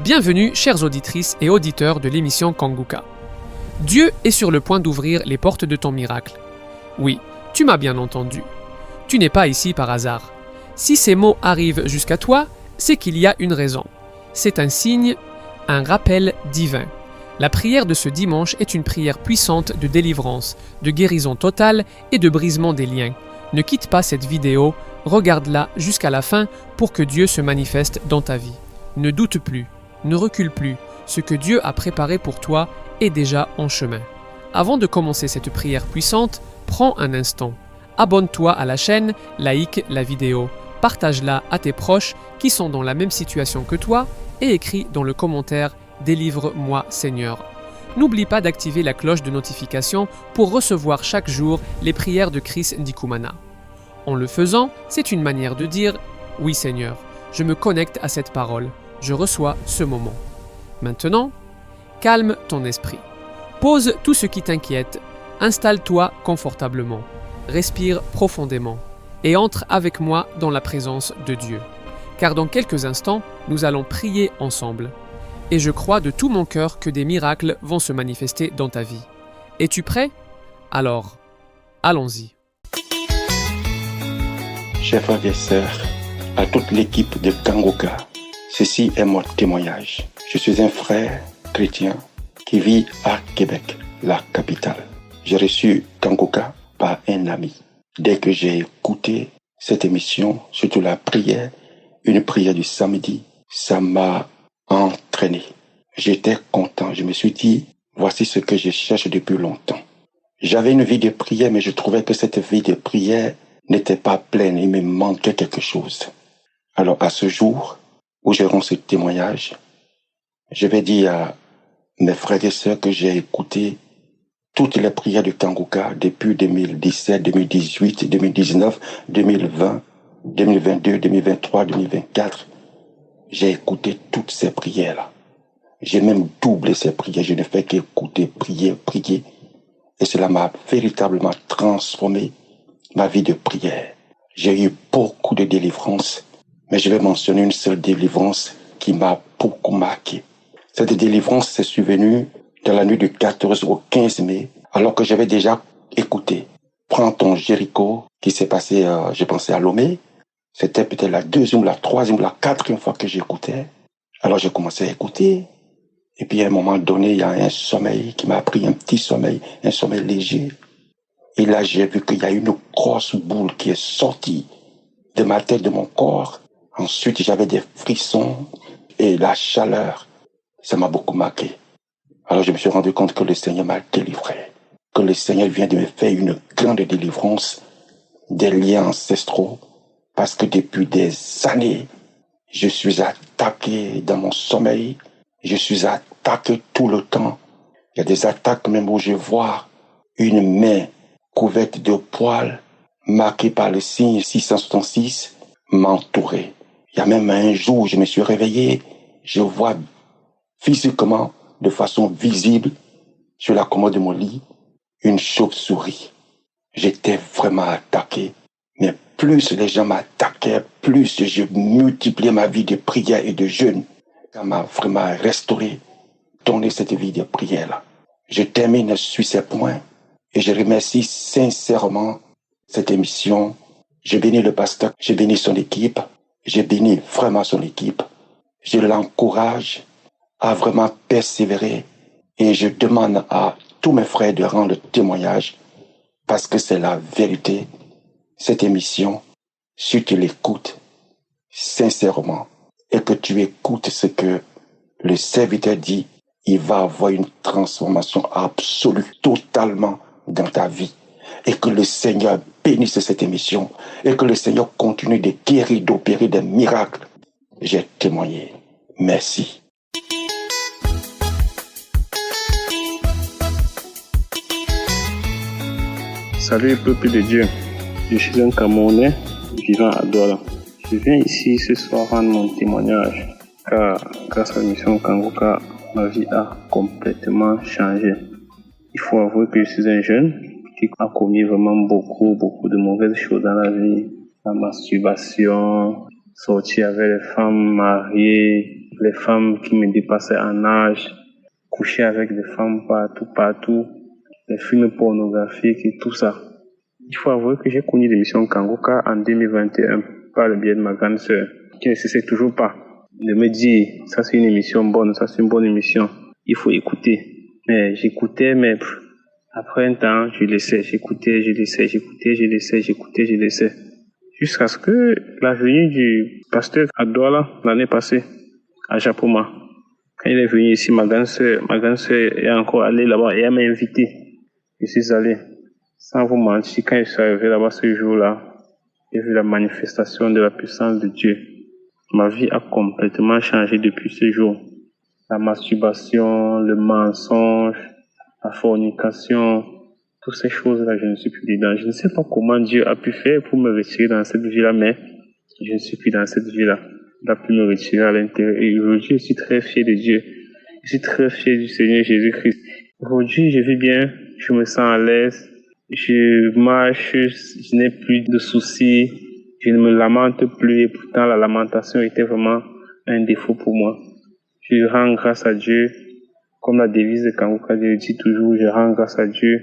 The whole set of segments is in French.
Bienvenue, chères auditrices et auditeurs de l'émission Kanguka. Dieu est sur le point d'ouvrir les portes de ton miracle. Oui, tu m'as bien entendu. Tu n'es pas ici par hasard. Si ces mots arrivent jusqu'à toi, c'est qu'il y a une raison. C'est un signe, un rappel divin. La prière de ce dimanche est une prière puissante de délivrance, de guérison totale et de brisement des liens. Ne quitte pas cette vidéo, regarde-la jusqu'à la fin pour que Dieu se manifeste dans ta vie. Ne doute plus, ne recule plus, ce que Dieu a préparé pour toi est déjà en chemin. Avant de commencer cette prière puissante, prends un instant. Abonne-toi à la chaîne, like la vidéo, partage-la à tes proches qui sont dans la même situation que toi et écris dans le commentaire « Délivre-moi Seigneur ». N'oublie pas d'activer la cloche de notification pour recevoir chaque jour les prières de Chris Ndikumana. En le faisant, c'est une manière de dire « Oui Seigneur, je me connecte à cette parole, je reçois ce moment ». Maintenant, calme ton esprit. Pose tout ce qui t'inquiète, installe-toi confortablement, respire profondément et entre avec moi dans la présence de Dieu. Car dans quelques instants, nous allons prier ensemble. Et je crois de tout mon cœur que des miracles vont se manifester dans ta vie. Es-tu prêt? Alors, allons-y. Chers frères et sœurs, à toute l'équipe de Kanguka, ceci est mon témoignage. Je suis un frère chrétien qui vit à Québec, la capitale. J'ai reçu Kanguka par un ami. Dès que j'ai écouté cette émission, surtout la prière, une prière du samedi, ça m'a entraîné. J'étais content. Je me suis dit, voici ce que je cherche depuis longtemps. J'avais une vie de prière, mais je trouvais que cette vie de prière n'était pas pleine. Il me manquait quelque chose. Alors, à ce jour où je rends ce témoignage, je vais dire à mes frères et sœurs que j'ai écouté toutes les prières de Kanguka depuis 2017, 2018, 2019, 2020, 2022, 2023, 2024. J'ai écouté toutes ces prières-là. J'ai même doublé ces prières. Je ne fais qu'écouter, prier, prier. Et cela m'a véritablement transformé ma vie de prière. J'ai eu beaucoup de délivrances, mais je vais mentionner une seule délivrance qui m'a beaucoup marqué. Cette délivrance s'est survenue dans la nuit du 14 au 15 mai, alors que j'avais déjà écouté Prends ton Jéricho, qui s'est passé, je pensais à Lomé. C'était peut-être la deuxième, la troisième, la quatrième fois que j'écoutais. Alors j'ai commencé à écouter. Et puis à un moment donné, il y a un sommeil qui m'a pris, un petit sommeil, un sommeil léger. Et là, j'ai vu qu'il y a une grosse boule qui est sortie de ma tête, de mon corps. Ensuite, j'avais des frissons et la chaleur. Ça m'a beaucoup marqué. Alors je me suis rendu compte que le Seigneur m'a délivré. Que le Seigneur vient de me faire une grande délivrance des liens ancestraux. Parce que depuis des années, je suis attaqué dans mon sommeil. Je suis attaqué tout le temps. Il y a des attaques même où je vois une main couverte de poils, marquée par le signe 666, m'entourer. Il y a même un jour où je me suis réveillé, je vois physiquement, de façon visible, sur la commode de mon lit, une chauve-souris. J'étais vraiment attaqué. Mais plus les gens m'attaquaient, plus je multipliais ma vie de prière et de jeûne. Ça m'a vraiment restauré, donné cette vie de prière-là. Je termine sur ces points et je remercie sincèrement cette émission. Je bénis le pasteur, je bénis son équipe, je bénis vraiment son équipe. Je l'encourage à vraiment persévérer et je demande à tous mes frères de rendre témoignage parce que c'est la vérité. Cette émission, si tu l'écoutes sincèrement et que tu écoutes ce que le serviteur dit, il va avoir une transformation absolue, totalement dans ta vie. Et que le Seigneur bénisse cette émission et que le Seigneur continue de guérir, d'opérer des miracles. J'ai témoigné. Merci. Salut peuple de Dieu, je suis un Camerounais vivant à Douala. Je viens ici ce soir rendre mon témoignage car grâce à l'émission Kanguka, ma vie a complètement changé. Il faut avouer que je suis un jeune qui a commis vraiment beaucoup de mauvaises choses dans la vie. La masturbation, sortir avec les femmes mariées, les femmes qui me dépassaient en âge, coucher avec des femmes partout, les films pornographiques et tout ça. Il faut avouer que j'ai connu l'émission Kangoka en 2021 par le biais de ma grande sœur, qui ne cessait toujours pas de me dire ça c'est une émission bonne, ça c'est une bonne émission, il faut écouter. Mais j'écoutais, mais après un temps, je laissais, j'écoutais. Jusqu'à ce que la venue du pasteur à Douala l'année passée, à Japoma. Quand il est venu ici, ma grande sœur est encore allée là-bas et elle m'a invité. Je suis allé. Sans vous mentir, quand je suis arrivé là-bas ce jour-là, j'ai vu la manifestation de la puissance de Dieu. Ma vie a complètement changé depuis ce jour. La masturbation, le mensonge, la fornication, toutes ces choses-là, je ne suis plus dedans. Je ne sais pas comment Dieu a pu faire pour me retirer dans cette vie-là, mais je ne suis plus dans cette vie-là. Il a pu me retirer à l'intérieur. Et aujourd'hui, je suis très fier de Dieu. Je suis très fier du Seigneur Jésus-Christ. Aujourd'hui, je vis bien, je me sens à l'aise, je marche, je n'ai plus de soucis, je ne me lamente plus. Et pourtant, la lamentation était vraiment un défaut pour moi. Je rends grâce à Dieu. Comme la devise de Kangoka, je dis toujours, je rends grâce à Dieu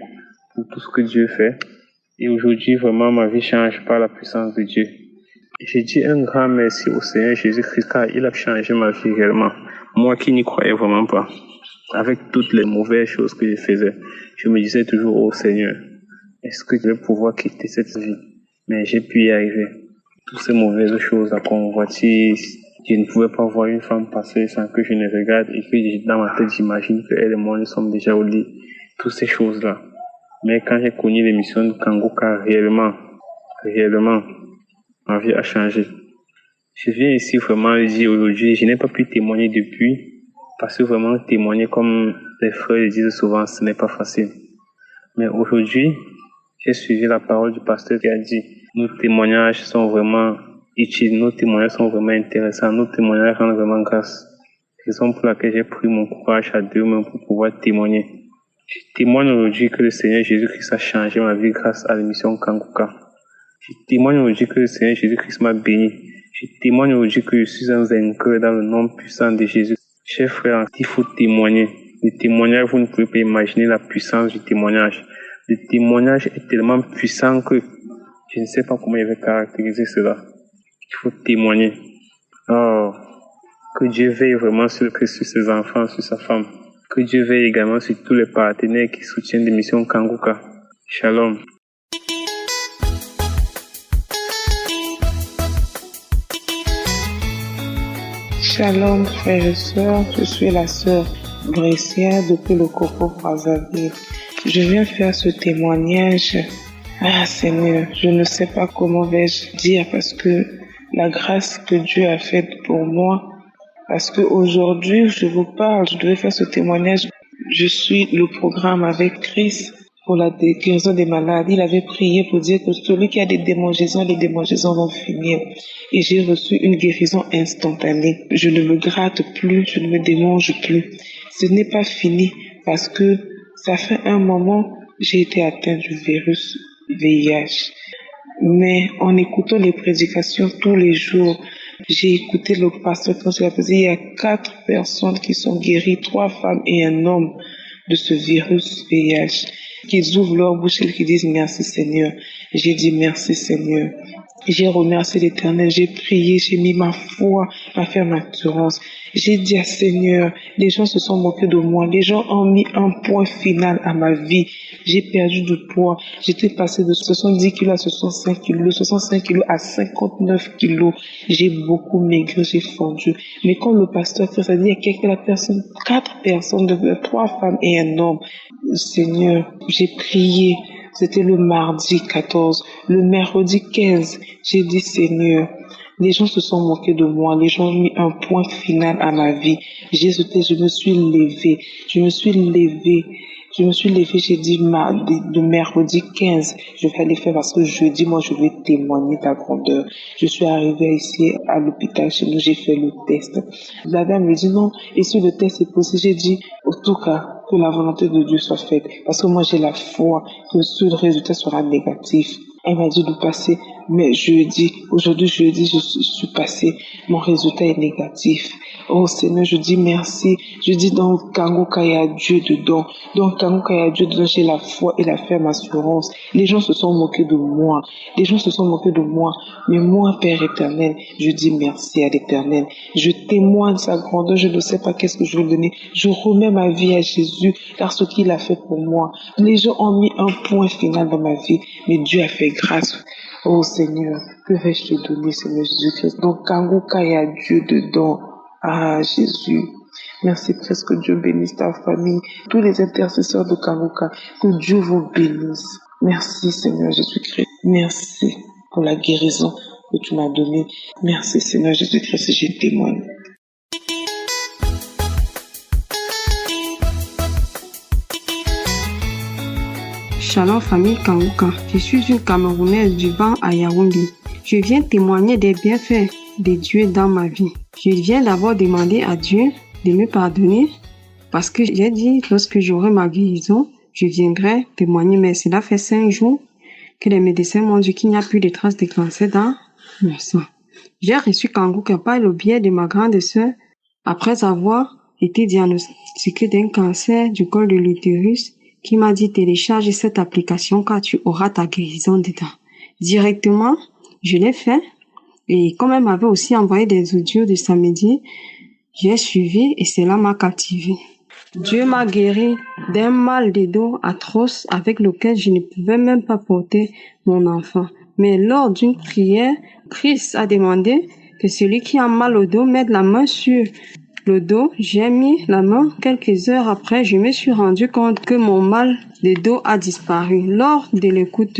pour tout ce que Dieu fait. Et aujourd'hui, vraiment, ma vie change par la puissance de Dieu. J'ai dit un grand merci au Seigneur Jésus-Christ car il a changé ma vie réellement. Moi qui n'y croyais vraiment pas. Avec toutes les mauvaises choses que je faisais, je me disais toujours, oh Seigneur, est-ce que je vais pouvoir quitter cette vie? Mais j'ai pu y arriver. Toutes ces mauvaises choses, la convoitise, je ne pouvais pas voir une femme passer sans que je ne regarde et que dans ma tête, j'imagine qu'elle et moi, nous sommes déjà au lit. Toutes ces choses-là. Mais quand j'ai connu l'émission de Kangoka, réellement, ma vie a changé. Je viens ici vraiment le dire aujourd'hui, je n'ai pas pu témoigner depuis, parce que vraiment témoigner comme les frères le disent souvent, ce n'est pas facile. Mais aujourd'hui, j'ai suivi la parole du pasteur qui a dit, nos témoignages sont vraiment utiles, nos témoignages sont vraiment intéressants, nos témoignages rendent vraiment grâce. Raison pour laquelle j'ai pris mon courage à deux mains pour pouvoir témoigner. Je témoigne aujourd'hui que le Seigneur Jésus-Christ a changé ma vie grâce à l'émission Kangoka. Je témoigne aujourd'hui que le Seigneur Jésus-Christ m'a béni. Je témoigne aujourd'hui que je suis un vainqueur dans le nom puissant de Jésus. Chers frères, il faut témoigner. Le témoignage, vous ne pouvez pas imaginer la puissance du témoignage. Le témoignage est tellement puissant que je ne sais pas comment il va caractériser cela. Il faut témoigner. Oh, que Dieu veille vraiment sur ses enfants, sur sa femme. Que Dieu veille également sur tous les partenaires qui soutiennent l'émission Kangoka. Shalom. Shalom frères et sœurs, je suis la sœur Brescia depuis le Coco Brazzaville. Je viens faire ce témoignage. Ah Seigneur, je ne sais pas comment vais-je dire parce que la grâce que Dieu a faite pour moi, parce qu'aujourd'hui je vous parle, je devais faire ce témoignage. Je suis le programme avec Christ pour la guérison des malades. Il avait prié pour dire que celui qui a des démangeaisons, les démangeaisons vont finir. Et j'ai reçu une guérison instantanée. Je ne me gratte plus, je ne me démange plus. Ce n'est pas fini parce que ça fait un moment, j'ai été atteint du virus VIH. Mais en écoutant les prédications tous les jours, j'ai écouté le pasteur quand je l'ai posé, il y a 4 personnes qui sont guéries, 3 femmes et un homme de ce virus VIH. Qu'ils ouvrent leur bouche et qu'ils disent merci Seigneur. J'ai dit merci Seigneur. J'ai remercié l'Éternel, j'ai prié, j'ai mis ma foi, ma ferme assurance. J'ai dit à Seigneur, les gens se sont moqués de moi, les gens ont mis un point final à ma vie. J'ai perdu du poids, j'étais passé de 70 kilos à 65 kilos, de 65 kilos à 59 kilos. J'ai beaucoup maigri, j'ai fondu. Mais quand le pasteur Christ a dit, il y a quelques personnes, 4 personnes, 3 femmes et un homme. Seigneur, j'ai prié. C'était le mardi 14. Le mercredi 15, j'ai dit Seigneur, les gens se sont moqués de moi, les gens ont mis un point final à ma vie. Je me suis levée, j'ai dit le mercredi 15, je vais aller faire parce que jeudi, moi je vais témoigner ta grandeur. Je suis arrivée ici à l'hôpital chez nous, j'ai fait le test. La dame me dit non, et si le test est possible, j'ai dit en tout cas, que la volonté de Dieu soit faite. Parce que moi, j'ai la foi que ce résultat sera négatif. Elle m'a dit de passer Mais aujourd'hui jeudi, je suis passée, mon résultat est négatif. Oh Seigneur, je dis merci. Je dis dans Kangoka, il y a Dieu dedans. Dans Kangoka, il y a Dieu dedans. J'ai la foi et la ferme assurance. Les gens se sont moqués de moi. Les gens se sont moqués de moi. Mais moi, Père éternel, je dis merci à l'éternel. Je témoigne sa grandeur. Je ne sais pas qu'est-ce que je vais donner. Je remets ma vie à Jésus car ce qu'il a fait pour moi. Les gens ont mis un point final dans ma vie. Mais Dieu a fait grâce. Oh Seigneur, que vais-je te donner, Seigneur Jésus-Christ? Donc Kangoka, il y a Dieu dedans. Ah, Jésus. Merci, presque Dieu bénisse ta famille, tous les intercesseurs de Kangoka, que Dieu vous bénisse. Merci, Seigneur Jésus-Christ. Merci pour la guérison que tu m'as donnée. Merci, Seigneur Jésus-Christ, je témoigne. Shalom famille Kangoka, je suis une Camerounaise vivant à Yaoundé. Je viens témoigner des bienfaits de Dieu dans ma vie. Je viens d'abord demander à Dieu de me pardonner parce que j'ai dit lorsque j'aurai ma guérison, je viendrai témoigner. Mais cela fait 5 jours que les médecins m'ont dit qu'il n'y a plus de traces de cancer dans mon sang. J'ai reçu Kangoka par le biais de ma grande sœur après avoir été diagnostiquée d'un cancer du col de l'utérus qui m'a dit télécharge cette application car tu auras ta guérison dedans. Directement, je l'ai fait. Et comme elle m'avait aussi envoyé des audios de samedi, j'ai suivi et cela m'a captivé. Dieu m'a guéri d'un mal de dos atroce avec lequel je ne pouvais même pas porter mon enfant. Mais lors d'une prière, Christ a demandé que celui qui a mal au dos mette la main sur le dos. J'ai mis la main. Quelques heures après, je me suis rendu compte que mon mal de dos a disparu. Lors de l'écoute,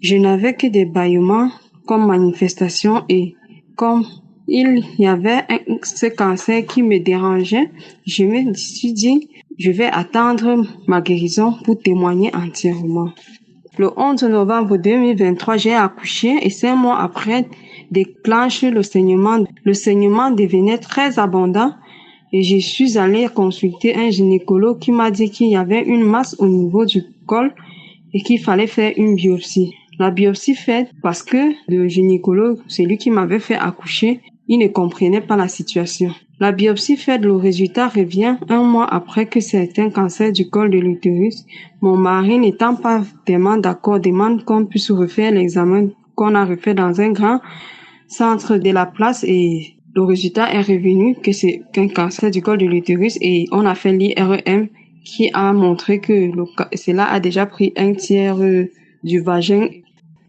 je n'avais que des bâillements comme manifestation et comme il y avait ce cancer qui me dérangeait, je me suis dit, je vais attendre ma guérison pour témoigner entièrement. Le 11 novembre 2023, j'ai accouché et 5 mois après déclenche le saignement. Le saignement devenait très abondant et je suis allée consulter un gynécologue qui m'a dit qu'il y avait une masse au niveau du col et qu'il fallait faire une biopsie. La biopsie faite parce que le gynécologue, celui qui m'avait fait accoucher, il ne comprenait pas la situation. La biopsie faite, le résultat revient 1 mois après que c'est un cancer du col de l'utérus. Mon mari n'étant pas vraiment d'accord, demande qu'on puisse refaire l'examen qu'on a refait dans un grand centre de la place et le résultat est revenu que c'est un cancer du col de l'utérus et on a fait l'IRM qui a montré que cela a déjà pris 1/3 du vagin.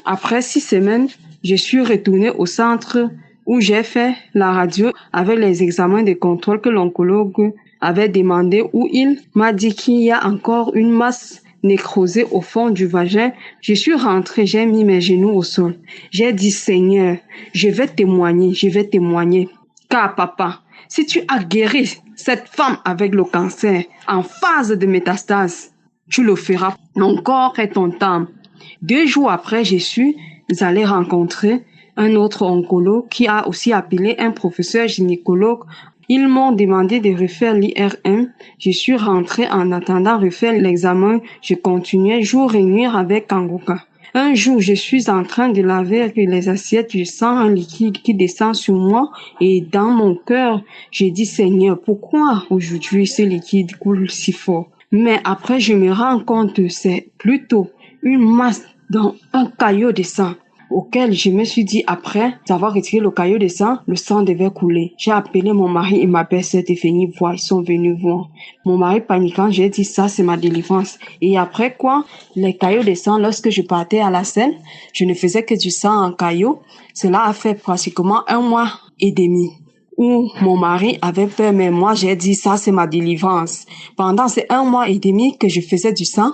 Après 6 semaines, je suis retournée au centre où j'ai fait la radio avec les examens de contrôle que l'oncologue avait demandé, où il m'a dit qu'il y a encore une masse nécrosée au fond du vagin. Je suis rentrée, j'ai mis mes genoux au sol. J'ai dit, Seigneur, je vais témoigner. Car papa, si tu as guéri cette femme avec le cancer en phase de métastase, tu le feras. Mon corps est ton temple. 2 jours après, je suis allée rencontrer un autre oncologue qui a aussi appelé un professeur gynécologue. Ils m'ont demandé de refaire l'IRM. Je suis rentrée en attendant refaire l'examen. Je continuais jour et nuit avec Kangoka. Un jour, je suis en train de laver avec les assiettes. Je sens un liquide qui descend sur moi et dans mon cœur, je dis Seigneur, pourquoi aujourd'hui ce liquide coule si fort? Mais après, je me rends compte que c'est plutôt une masse dans un caillot de sang auquel je me suis dit après avoir retiré le caillot de sang, le sang devait couler. J'ai appelé mon mari et ma belle-sœur de venir voir. Ils sont venus voir. Mon mari paniquant, j'ai dit ça c'est ma délivrance. Et après quoi, les caillots de sang, lorsque je partais à la scène, je ne faisais que du sang en caillot. Cela a fait pratiquement 1 mois et demi. Où mon mari avait peur, mais moi j'ai dit ça c'est ma délivrance. Pendant ces 1 mois et demi que je faisais du sang,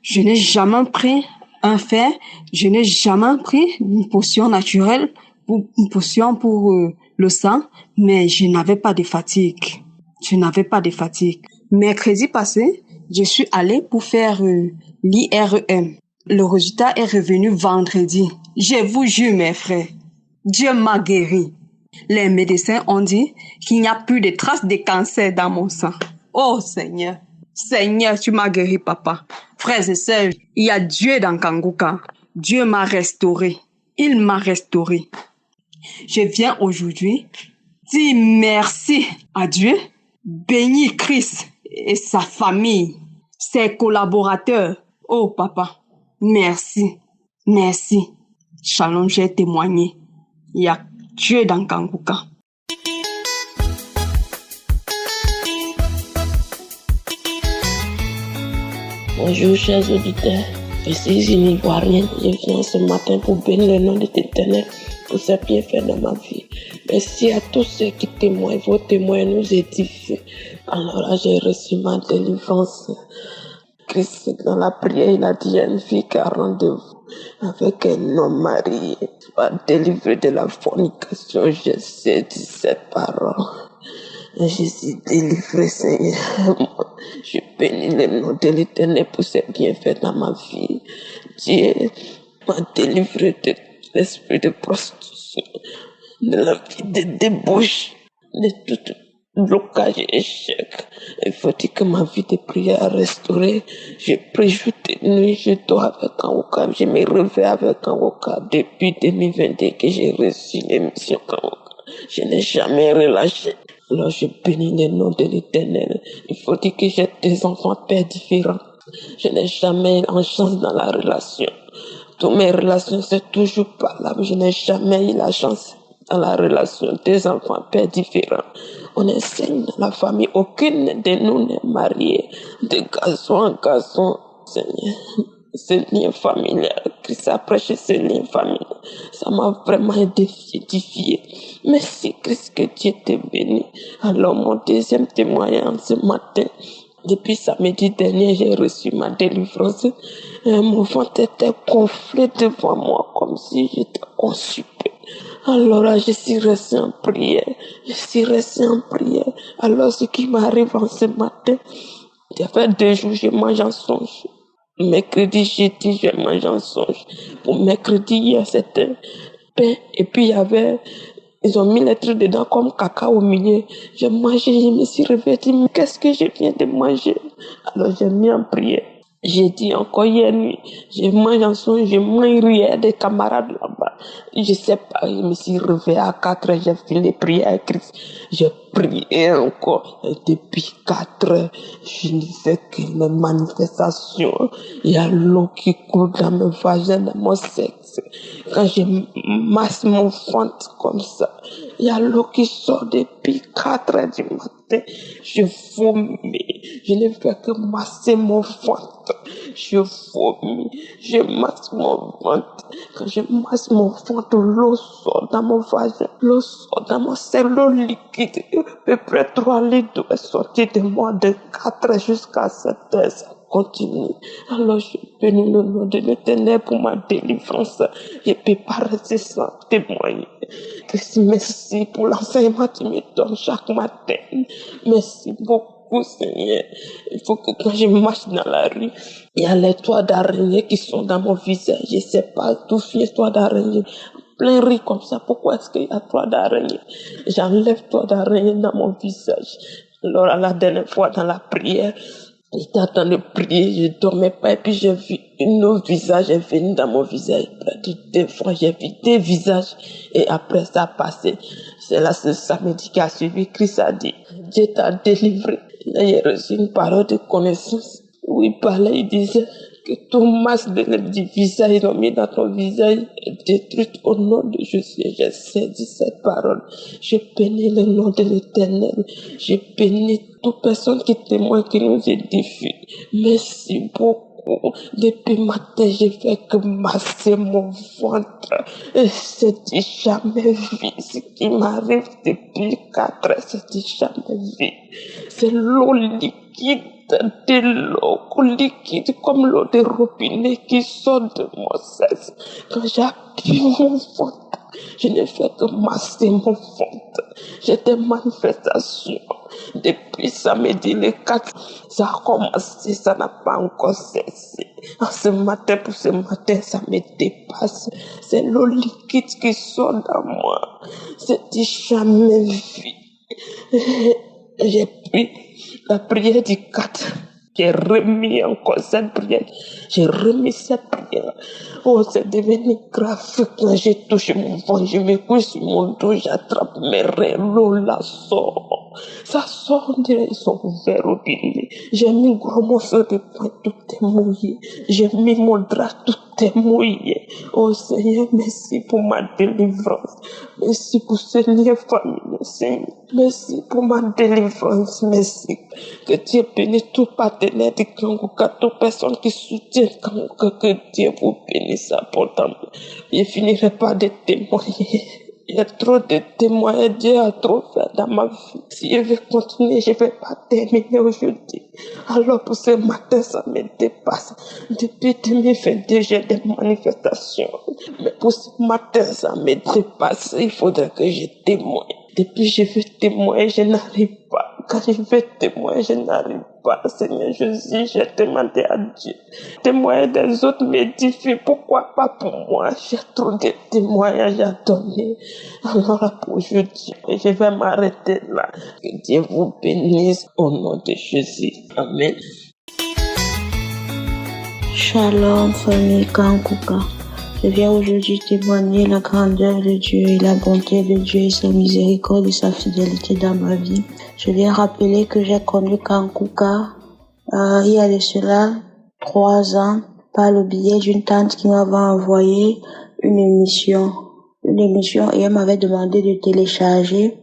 je n'ai jamais pris un fer, je n'ai jamais pris une potion naturelle, une potion pour le sang, mais je n'avais pas de fatigue. Mercredi passé, je suis allée pour faire l'IRM. Le résultat est revenu vendredi. Je vous jure mes frères, Dieu m'a guéri. Les médecins ont dit qu'il n'y a plus de traces de cancer dans mon sang. Oh Seigneur, Seigneur, tu m'as guéri papa. Frères et sœurs, il y a Dieu dans Kangoka. Dieu m'a restauré. Il m'a restauré. Je viens aujourd'hui dire merci à Dieu, bénir Christ et sa famille, ses collaborateurs. Oh papa, merci, merci. Shalom, j'ai témoigné. Il y a Dieu dans Kanguka. Bonjour chers auditeurs, je suis une Ivoirienne, je viens ce matin pour bénir le nom de l'Éternel pour ses bienfaits dans ma vie. Merci à tous ceux qui témoignent, vos témoins nous édifient. Alors là, j'ai reçu ma délivrance. Christ, dans la prière, il a dit à une fille qui a rendez-vous avec un homme marié, soit délivré de la fornication. Je sais cette parole. Je suis délivré, Seigneur. Je bénis le nom de l'Éternel pour ses bienfaits dans ma vie. Dieu m'a délivré de l'esprit de prostitution, de la vie de débauche, de tout blocage et échec. Il faut dire que ma vie de prière est restaurée. Je prie jour et nuit, je dors avec Kanguka, je me réveille avec Kanguka depuis 2022 que j'ai reçu l'émission Kanguka. Je n'ai jamais relâché. Alors je bénis le nom de l'Éternel. Il faut dire que j'ai des enfants pères différents. Je n'ai jamais eu en chance dans la relation. Toutes mes relations, c'est toujours pas là. Je n'ai jamais eu la chance dans la relation. Des enfants pères différents. On enseigne dans la famille. Aucune de nous n'est mariée. De garçon en garçon, Seigneur. Ce lien familial, Christ a prêché ce lien familial. Ça m'a vraiment édifié. Merci Christ, que Dieu te bénisse. Alors mon deuxième témoignage ce matin, depuis samedi dernier, j'ai reçu ma délivrance. Mon ventre était gonflé devant moi comme si j'étais constipé. Alors là, je suis resté en prière. Alors ce qui m'arrive en ce matin, il y avait 2 jours, je mange en songe. Mercredi, jeudi, je mange en songe. Pour mercredi, hier, c'était pain. Et puis, ils ont mis les trucs dedans comme caca au milieu. J'ai mangé, je me suis réveillée, mais qu'est-ce que je viens de manger? Alors, j'ai mis en prière. J'ai dit encore hier nuit, je mange en songe, je mange rien des camarades là-bas. Je sais pas, je me suis réveillée à 4 heures, j'ai fini les prières à Christ. J'ai prié encore. Et depuis 4 heures, je disais que mes manifestations, il y a l'eau qui coule dans mes vagins, dans mon sexe. Quand je masse mon ventre comme ça, il y a l'eau qui sort depuis 4 heures du matin. Je vomis. Je ne fais que masser mon ventre. Je vomis. Je masse mon ventre. Quand je masse mon ventre, l'eau sort dans mon vagin. L'eau sort dans mon cerveau, l'eau liquide. À peu près 3 litres est sorti de moi de 4 heures jusqu'à 7 heures. Ça continue. Alors je bénis le nom de l'Éternel pour ma délivrance. Je ne peux pas rester sans témoigner. Merci pour l'enseignement que tu me donnes chaque matin. Merci beaucoup, Seigneur. Il faut que quand je marche dans la rue, il y a les toits d'araignée qui sont dans mon visage. Je ne sais pas d'où vient les toits d'araignée. Plein riz comme ça. Pourquoi est-ce qu'il y a toits d'araignée? J'enlève toits d'araignée dans mon visage. Alors, à la dernière fois dans la prière, j'étais en train de prier, je dormais pas, et puis j'ai vu un autre visage est venu dans mon visage. Près de 2 fois, j'ai vu 2 visages, et après ça a passé. C'est là ce samedi qui a suivi, Christ a dit, Dieu t'a délivré. Là, j'ai reçu une parole de connaissance, où il parlait, il disait que tout masse du visage, ils l'ont mis dans ton visage, est détruite au nom de Jésus. J'ai saisi cette parole. Je bénis le nom de l'Éternel. Je bénis toute personne qui témoigne, qui nous édifie. Merci beaucoup. Depuis matin, je fais que masser mon ventre. Et c'est jamais vu. Ce qui m'arrive depuis 4 heures, c'est jamais vu. C'est l'eau liquide, de l'eau liquide comme l'eau de robinet qui sort de mon sexe. Quand j'appuie mon ventre, je ne fais que masser mon ventre. J'ai des manifestations. Depuis samedi le 4, ça a commencé, ça n'a pas encore cessé. Ce matin, pour ce matin, ça me dépasse. C'est l'eau liquide qui sort dans moi. C'était jamais vu. J'ai pris la prière du 4. J'ai remis encore cette prière. J'ai remis cette prière. Oh, c'est devenu grave. Quand j'ai touché mon ventre, je me couche sur mon dos, j'attrape mes reins, l'eau la sort. Ça sort, on dirait ils sont ouverts au robinet. J'ai mis gros morceau de pain, tout est mouillé. J'ai mis mon drap, tout est mouillé. Oh Seigneur, merci pour ma délivrance. Merci pour ce lien familial, Seigneur. Merci pour ma délivrance, merci. Que Dieu bénisse tout partenaire de Kanguka, toute personne qui soutient Kanguka, que Dieu vous bénisse abondamment. Je ne finirai pas de témoigner. Il y a trop de témoignages, Dieu a trop fait dans ma vie. Si je vais continuer, je ne vais pas terminer aujourd'hui. Alors pour ce matin, ça me dépasse. Depuis 2022, j'ai des manifestations. Mais pour ce matin, ça me dépasse. Il faudrait que je témoigne. Depuis que je veux témoigner, je n'arrive pas. Quand je veux témoigner, je n'arrive pas. Seigneur Jésus, j'ai demandé à Dieu. Témoigner des autres m'édifie. Pourquoi pas pour moi? J'ai trop de témoignages à donner. Alors pour aujourd'hui, je vais m'arrêter là. Que Dieu vous bénisse au nom de Jésus. Amen. Shalom, famille Kanguka. Je viens aujourd'hui témoigner la grandeur de Dieu et la bonté de Dieu et sa miséricorde et sa fidélité dans ma vie. Je viens rappeler que j'ai connu Kanguka il y a de cela 3 ans par le biais d'une tante qui m'avait envoyé une émission et elle m'avait demandé de télécharger,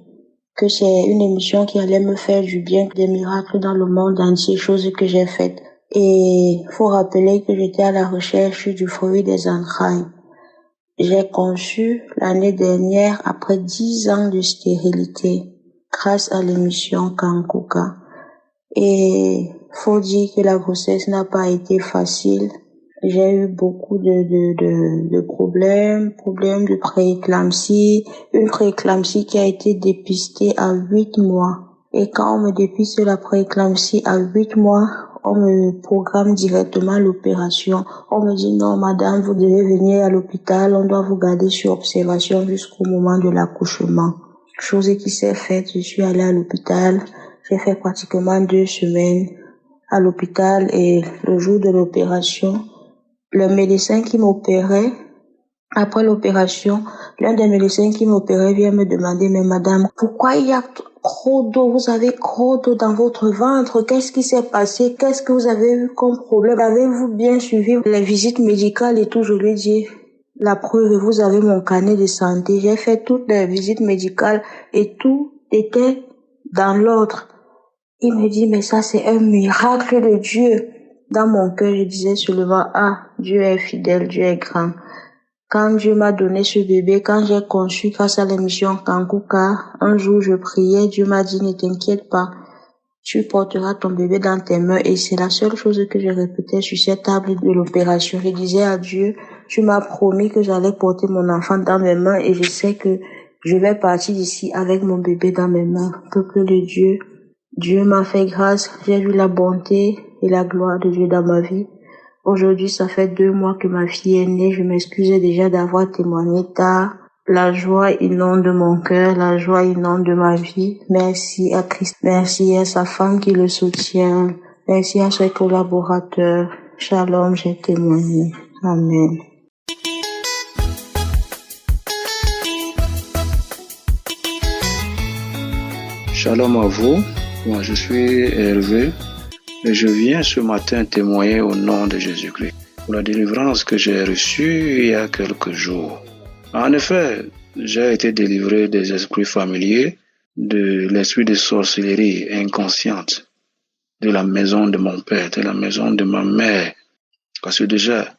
que c'est une émission qui allait me faire du bien, des miracles dans le monde entier, chose que j'ai faiite. Et faut rappeler que j'étais à la recherche du fruit des entrailles. J'ai conçu l'année dernière après 10 ans de stérilité grâce à l'émission Kanguka. Et faut dire que la grossesse n'a pas été facile. J'ai eu beaucoup de problèmes de prééclampsie, une prééclampsie qui a été dépistée à 8 mois. Et quand on me dépiste la prééclampsie à 8 mois, on me programme directement l'opération. On me dit non, madame, vous devez venir à l'hôpital, on doit vous garder sur observation jusqu'au moment de l'accouchement. Chose qui s'est faite, je suis allée à l'hôpital. J'ai fait pratiquement 2 semaines à l'hôpital et le jour de l'opération, le médecin qui m'opérait, après l'opération, l'un des médecins qui m'opérait vient me demander, mais madame, pourquoi il y a trop d'eau, vous avez trop d'eau dans votre ventre, qu'est-ce qui s'est passé, qu'est-ce que vous avez eu comme problème, avez-vous bien suivi les visites médicales et tout? Je lui ai dit, la preuve, vous avez mon carnet de santé, j'ai fait toutes les visites médicales et tout était dans l'ordre. Il me dit, mais ça c'est un miracle de Dieu. Dans mon cœur, je disais seulement, Dieu est fidèle, Dieu est grand. Quand Dieu m'a donné ce bébé, quand j'ai conçu grâce à l'émission Kanguka, un jour je priais, Dieu m'a dit, ne t'inquiète pas, tu porteras ton bébé dans tes mains. Et c'est la seule chose que je répétais sur cette table de l'opération. Je disais à Dieu, tu m'as promis que j'allais porter mon enfant dans mes mains et je sais que je vais partir d'ici avec mon bébé dans mes mains. Peuple de Dieu, Dieu m'a fait grâce, j'ai vu la bonté et la gloire de Dieu dans ma vie. Aujourd'hui, ça fait 2 mois que ma fille est née. Je m'excusais déjà d'avoir témoigné tard. La joie inonde mon cœur, la joie inonde ma vie. Merci à Christ. Merci à sa femme qui le soutient. Merci à ses collaborateurs. Shalom, j'ai témoigné. Amen. Shalom à vous. Moi, je suis Hervé. Et je viens ce matin témoigner au nom de Jésus-Christ pour la délivrance que j'ai reçue il y a quelques jours. En effet, j'ai été délivré des esprits familiers, de l'esprit de sorcellerie inconsciente, de la maison de mon père, de la maison de ma mère. Parce que déjà,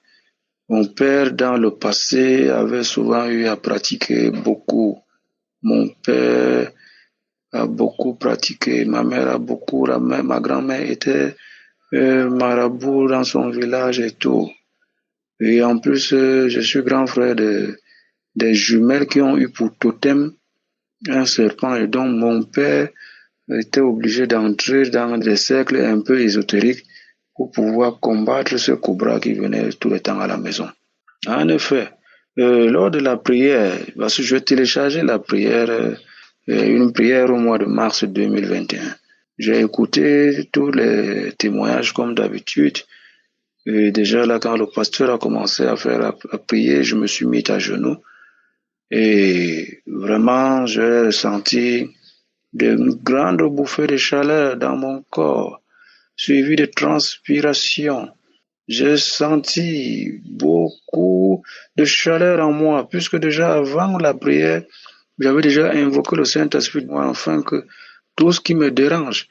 mon père dans le passé avait souvent eu à pratiquer beaucoup. Mon père a beaucoup pratiqué, ma mère a beaucoup, ma grand-mère était marabout dans son village et tout. Et en plus, je suis grand frère des jumelles qui ont eu pour totem un serpent et donc mon père était obligé d'entrer dans des cercles un peu ésotériques pour pouvoir combattre ce cobra qui venait tout le temps à la maison. En effet, lors de la prière, parce que je téléchargeais la prière, une prière au mois de mars 2021. J'ai écouté tous les témoignages comme d'habitude. Et déjà là, quand le pasteur a commencé à prier, je me suis mis à genoux. Et vraiment, j'ai ressenti de grandes bouffées de chaleur dans mon corps, suivies de transpiration. J'ai senti beaucoup de chaleur en moi, puisque déjà avant la prière, j'avais déjà invoqué le Saint-Esprit de moi, afin que tout ce qui me dérange,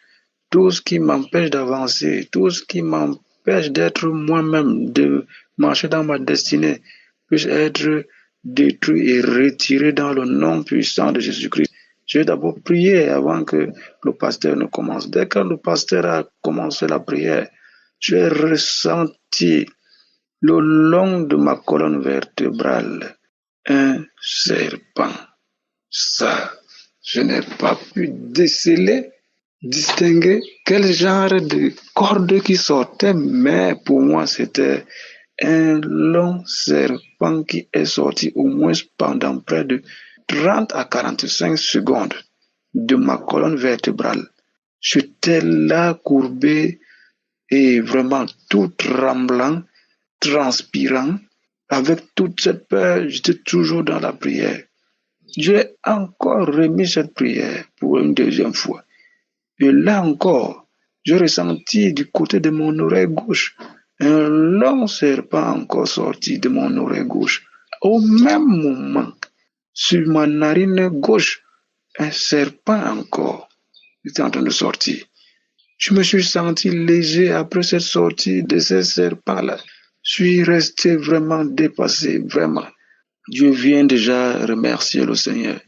tout ce qui m'empêche d'avancer, tout ce qui m'empêche d'être moi-même, de marcher dans ma destinée, puisse être détruit et retiré dans le nom puissant de Jésus-Christ. J'ai d'abord prié avant que le pasteur ne commence. Dès que le pasteur a commencé la prière, j'ai ressenti le long de ma colonne vertébrale un serpent. Ça, je n'ai pas pu distinguer quel genre de corde qui sortait, mais pour moi, c'était un long serpent qui est sorti au moins pendant près de 30 à 45 secondes de ma colonne vertébrale. J'étais là courbé et vraiment tout tremblant, transpirant. Avec toute cette peur, j'étais toujours dans la prière. J'ai encore remis cette prière pour une deuxième fois. Et là encore, j'ai ressenti du côté de mon oreille gauche un long serpent encore sorti de mon oreille gauche. Au même moment, sur ma narine gauche, un serpent encore était en train de sortir. Je me suis senti léger après cette sortie de ce serpent-là. Je suis resté vraiment dépassé, vraiment. Dieu vient déjà remercier le Seigneur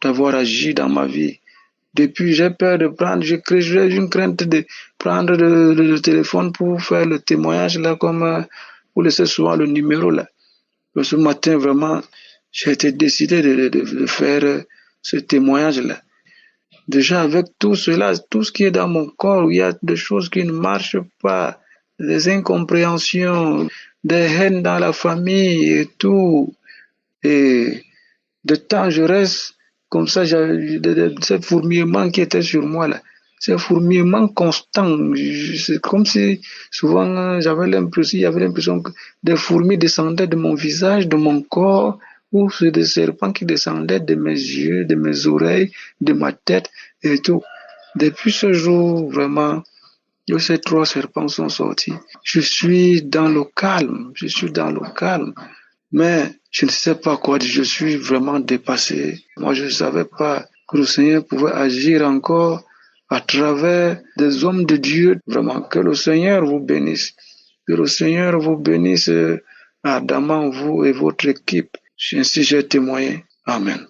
d'avoir agi dans ma vie. Depuis, j'ai peur de prendre, j'ai une crainte de prendre le téléphone pour faire le témoignage là, comme vous laissez souvent le numéro là. Ce matin, vraiment, j'ai été décidé de faire ce témoignage là. Déjà, avec tout cela, tout ce qui est dans mon corps, il y a des choses qui ne marchent pas, des incompréhensions, des haines dans la famille et tout. Et de temps, je reste comme ça, ce fourmillement qui était sur moi là, ce fourmillement constant, c'est comme si souvent il y avait l'impression que des fourmis descendaient de mon visage, de mon corps, ou c'est des serpents qui descendaient de mes yeux, de mes oreilles, de ma tête et tout. Depuis ce jour, vraiment, ces 3 serpents sont sortis. Je suis dans le calme, mais je ne sais pas quoi dire, je suis vraiment dépassé. Moi, je ne savais pas que le Seigneur pouvait agir encore à travers des hommes de Dieu. Vraiment, que le Seigneur vous bénisse. Que le Seigneur vous bénisse ardemment, vous et votre équipe. Ainsi, j'ai témoigné. Amen.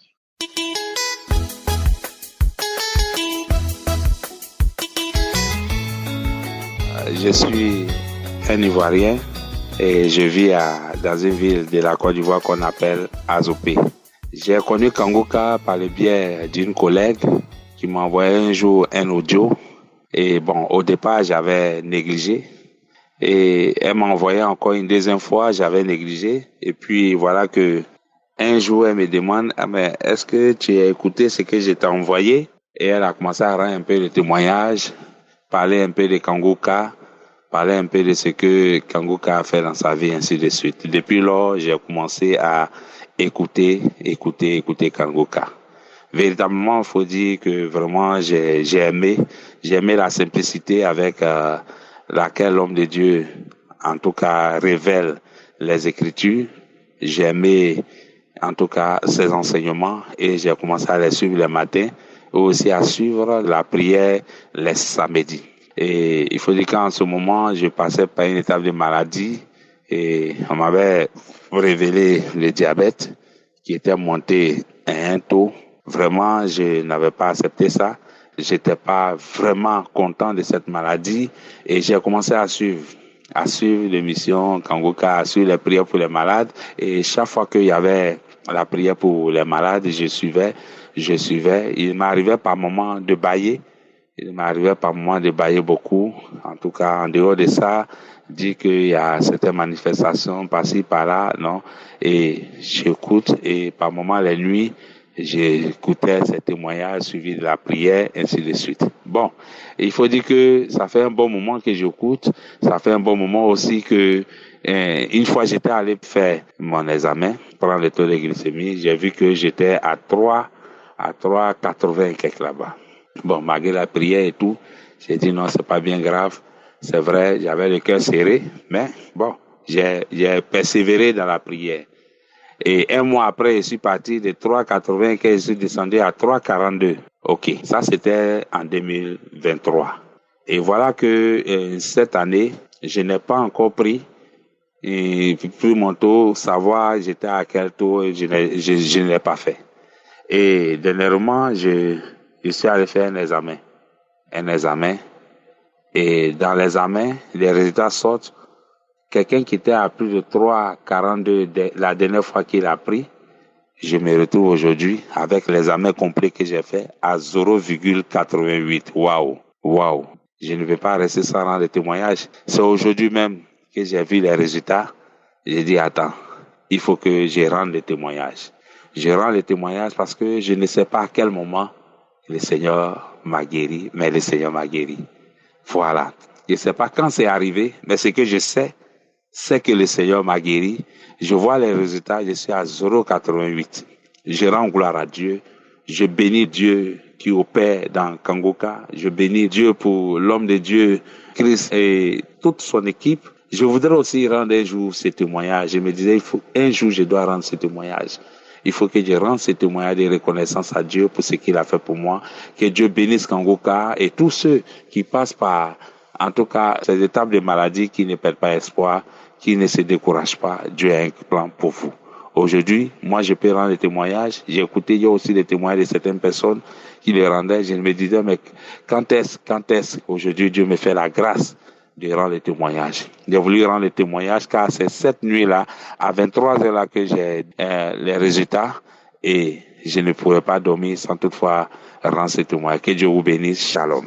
Je suis un Ivoirien et je vis dans une ville de la Côte d'Ivoire qu'on appelle Azopé. J'ai connu Kanguka par le biais d'une collègue qui m'a envoyé un jour un audio. Et bon, au départ, j'avais négligé. Et elle m'a envoyé encore une deuxième fois, j'avais négligé. Et puis voilà que un jour, elle me demande, mais est-ce que tu as écouté ce que je t'ai envoyé? Et elle a commencé à rendre un peu de témoignage, parler un peu de Kanguka, parler un peu de ce que Kanguka a fait dans sa vie, ainsi de suite. Depuis lors, j'ai commencé à écouter Kanguka. Véritablement, il faut dire que vraiment, j'ai aimé la simplicité avec laquelle l'homme de Dieu, en tout cas, révèle les Écritures. J'ai aimé, en tout cas, ses enseignements et j'ai commencé à les suivre le matin, et aussi à suivre la prière les samedis. Et il faut dire qu'en ce moment, je passais par une étape de maladie et on m'avait révélé le diabète qui était monté à un taux. Vraiment, je n'avais pas accepté ça. J'étais pas vraiment content de cette maladie et j'ai commencé à suivre l'émission Kanguka, à suivre les prières pour les malades. Et chaque fois qu'il y avait la prière pour les malades, je suivais. Il m'arrivait par moments de bâiller. Beaucoup. En tout cas, en dehors de ça, dit qu'il y a certaines manifestations par-ci, par-là, non. Et j'écoute et par moments, les nuits, j'écoutais ces témoignages suivis de la prière, ainsi de suite. Bon, il faut dire que ça fait un bon moment que j'écoute, ça fait un bon moment aussi que une fois j'étais allé faire mon examen, prendre le taux de glycémie, j'ai vu que j'étais à 3,80 quelque là-bas. Bon, malgré la prière et tout, j'ai dit non, c'est pas bien grave. C'est vrai, j'avais le cœur serré, mais bon, j'ai persévéré dans la prière. Et un mois après, je suis parti de 3,80 que je suis descendu à 3,42. Ok, ça c'était en 2023. Et voilà que cette année, je n'ai pas encore pris mon taux, savoir j'étais à quel taux, je ne l'ai pas fait. Et dernièrement, je suis allé faire un examen. Et dans l'examen, les résultats sortent. Quelqu'un qui était à plus de 3,42 la dernière fois qu'il a pris, je me retrouve aujourd'hui avec l'examen complet que j'ai fait à 0,88. Waouh. Je ne vais pas rester sans rendre de témoignage. C'est aujourd'hui même que j'ai vu les résultats. J'ai dit, attends, il faut que je rende les témoignages. Je rends les témoignages parce que je ne sais pas à quel moment le Seigneur m'a guéri, mais le Seigneur m'a guéri. Voilà. Je ne sais pas quand c'est arrivé, mais ce que je sais, c'est que le Seigneur m'a guéri. Je vois les résultats, je suis à 0,88. Je rends gloire à Dieu. Je bénis Dieu qui opère dans Kangoka. Je bénis Dieu pour l'homme de Dieu, Christ et toute son équipe. Je voudrais aussi rendre un jour ces témoignages. Je me disais, un jour je dois rendre ces témoignages. Il faut que je rende ces témoignages de reconnaissance à Dieu pour ce qu'il a fait pour moi. Que Dieu bénisse Kangoka et tous ceux qui passent par, en tout cas, ces étapes de maladie, qui ne perdent pas espoir, qui ne se découragent pas. Dieu a un plan pour vous. Aujourd'hui, moi, je peux rendre des témoignages. J'ai écouté, il y a aussi des témoignages de certaines personnes qui les rendaient. Je me disais, mais quand est-ce aujourd'hui Dieu me fait la grâce de rendre les témoignages. J'ai voulu rendre les témoignages car c'est cette nuit-là, à 23h là, que j'ai les résultats et je ne pourrais pas dormir sans toutefois rendre ces témoignages. Que Dieu vous bénisse. Shalom.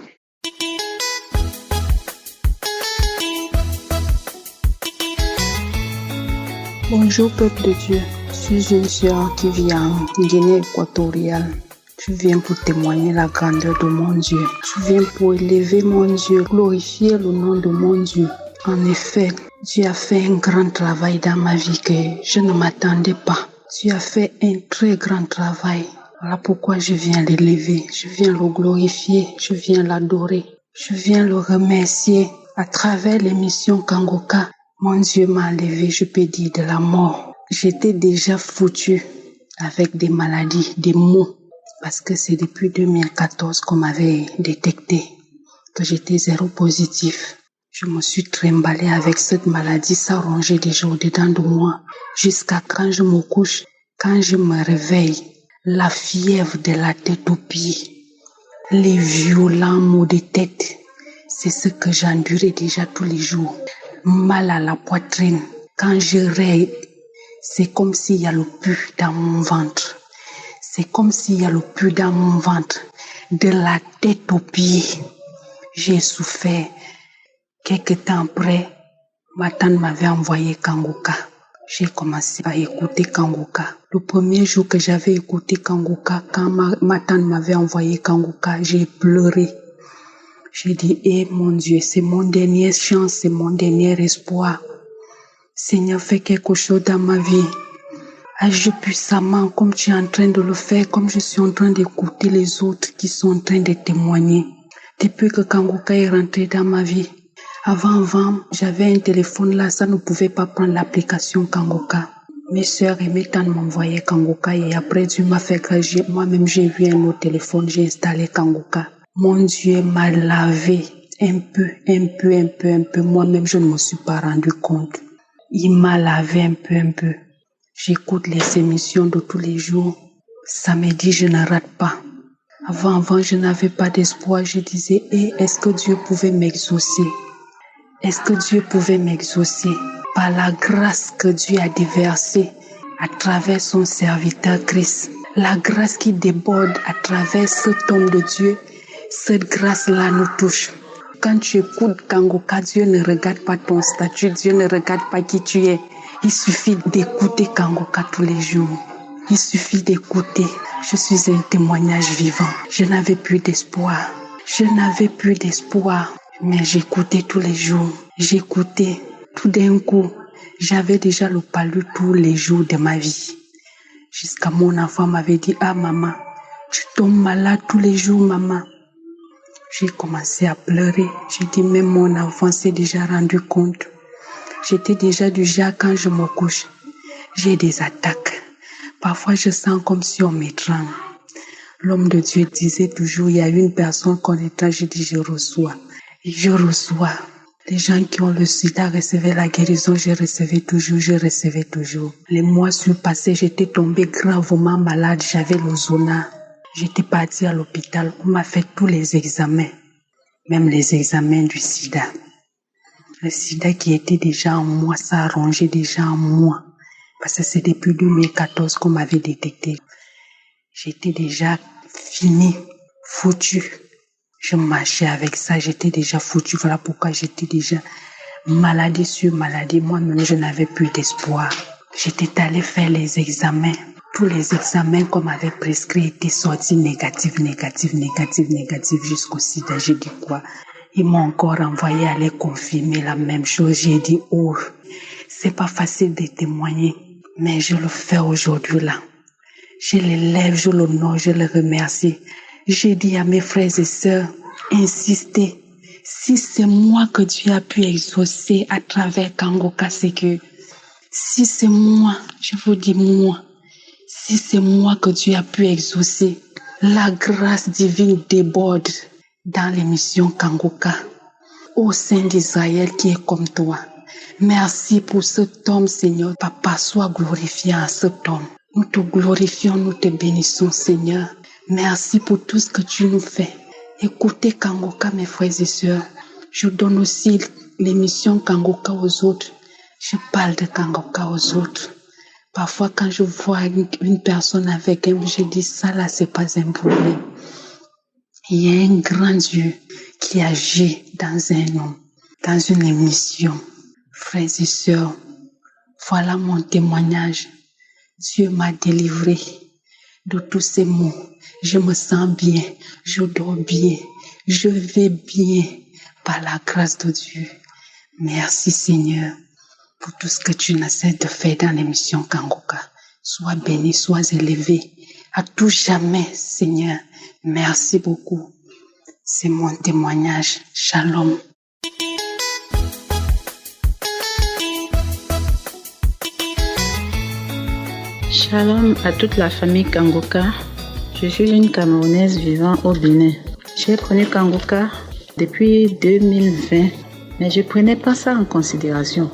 Bonjour peuple de Dieu, je suis une sœur qui vit en Guinée équatoriale. Je viens pour témoigner la grandeur de mon Dieu. Je viens pour élever mon Dieu, glorifier le nom de mon Dieu. En effet, Dieu a fait un grand travail dans ma vie que je ne m'attendais pas. Dieu a fait un très grand travail. Voilà pourquoi je viens l'élever, je viens le glorifier, je viens l'adorer. Je viens le remercier à travers l'émission Kangoka. Mon Dieu m'a enlevé, je peux dire, de la mort. J'étais déjà foutu avec des maladies, des maux. Parce que c'est depuis 2014 qu'on m'avait détecté que j'étais séropositif. Je me suis trimballée avec cette maladie, ça rongeait déjà au-dedans de moi. Jusqu'à quand je me couche, quand je me réveille, la fièvre de la tête aux pieds, les violents maux de tête, c'est ce que j'endurais déjà tous les jours. Mal à la poitrine, quand je raye, c'est comme s'il y a le pus dans mon ventre. C'est comme s'il y a le pus dans mon ventre, de la tête aux pieds. J'ai souffert. Quelques temps après, ma tante m'avait envoyé Kangoka. J'ai commencé à écouter Kangoka. Le premier jour que j'avais écouté Kangoka, quand ma tante m'avait envoyé Kangoka, j'ai pleuré. J'ai dit, mon Dieu, c'est mon dernière chance, c'est mon dernier espoir. Seigneur, fais quelque chose dans ma vie. Agis puissamment comme tu es en train de le faire, comme je suis en train d'écouter les autres qui sont en train de témoigner. Depuis que Kangoka est rentré dans ma vie, avant, j'avais un téléphone là, ça ne pouvait pas prendre l'application Kangoka. Mes soeurs et mes tantes m'envoyaient Kangoka et après Dieu m'a fait grâce. Moi-même j'ai eu un autre téléphone, j'ai installé Kangoka. Mon Dieu m'a lavé un peu. Moi-même je ne me suis pas rendu compte. Il m'a lavé un peu. J'écoute les émissions de tous les jours. Samedi, je ne rate pas. Avant, je n'avais pas d'espoir. Je disais, est-ce que Dieu pouvait m'exaucer? Est-ce que Dieu pouvait m'exaucer? Par la grâce que Dieu a déversée à travers son serviteur Christ. La grâce qui déborde à travers cet homme de Dieu. Cette grâce-là nous touche. Quand tu écoutes Kangoka, Dieu ne regarde pas ton statut. Dieu ne regarde pas qui tu es. Il suffit d'écouter Kangoka tous les jours. Il suffit d'écouter. Je suis un témoignage vivant. Je n'avais plus d'espoir. Je n'avais plus d'espoir. Mais j'écoutais tous les jours. J'écoutais. Tout d'un coup, j'avais déjà le palu tous les jours de ma vie. Jusqu'à mon enfant m'avait dit, ah maman, tu tombes malade tous les jours, maman. J'ai commencé à pleurer. J'ai dit, même mon enfant s'est déjà rendu compte. J'étais déjà du genre quand je me couche. J'ai des attaques. Parfois, je sens comme si on m'étrangle. L'homme de Dieu disait toujours, il y a une personne qu'on étrangle. Je dis, je reçois. Et je reçois. Les gens qui ont le sida recevaient la guérison, je recevais toujours. Les mois surpassés, j'étais tombée gravement malade, j'avais le zona. J'étais partie à l'hôpital, on m'a fait tous les examens, même les examens du sida. Le sida qui était déjà en moi, ça a rongé déjà en moi. Parce que c'est depuis 2014 qu'on m'avait détecté. J'étais déjà finie, foutue. Je marchais avec ça, j'étais déjà foutue. Voilà pourquoi j'étais déjà maladie sur maladie. Moi-même, je n'avais plus d'espoir. J'étais allée faire les examens. Tous les examens qu'on m'avait prescrits étaient sortis négatifs jusqu'au sida. J'ai dit quoi? Ils m'ont encore envoyé aller confirmer la même chose. J'ai dit, oh, c'est pas facile de témoigner, mais je le fais aujourd'hui là. Je l'élève, je l'honore, je le remercie. J'ai dit à mes frères et sœurs, insistez. Si c'est moi que Dieu a pu exaucer à travers Kangoka, c'est que si c'est moi, je vous dis moi, si c'est moi que Dieu a pu exaucer, la grâce divine déborde dans l'émission Kangoka au sein d'Israël qui est comme toi. Merci pour cet homme, Seigneur. Papa, sois glorifié en cet homme. Nous te glorifions, nous te bénissons, Seigneur. Merci pour tout ce que tu nous fais. Écoutez Kangoka, mes frères et sœurs. Je donne aussi l'émission Kangoka aux autres. Je parle de Kangoka aux autres. Parfois, quand je vois une personne avec un, je dis ça là, c'est pas un problème. Il y a un grand Dieu qui agit dans un homme, dans une émission. Frères et sœurs, voilà mon témoignage. Dieu m'a délivré de tous ces maux. Je me sens bien, je dors bien, je vais bien par la grâce de Dieu. Merci Seigneur pour tout ce que tu n'as cessé de faire dans l'émission Kangoka. Sois béni, sois élevé à tout jamais, Seigneur. Merci beaucoup. C'est mon témoignage. Shalom. Shalom à toute la famille Kangoka. Je suis une Camerounaise vivant au Bénin. J'ai connu Kangoka depuis 2020, mais je ne prenais pas ça en considération.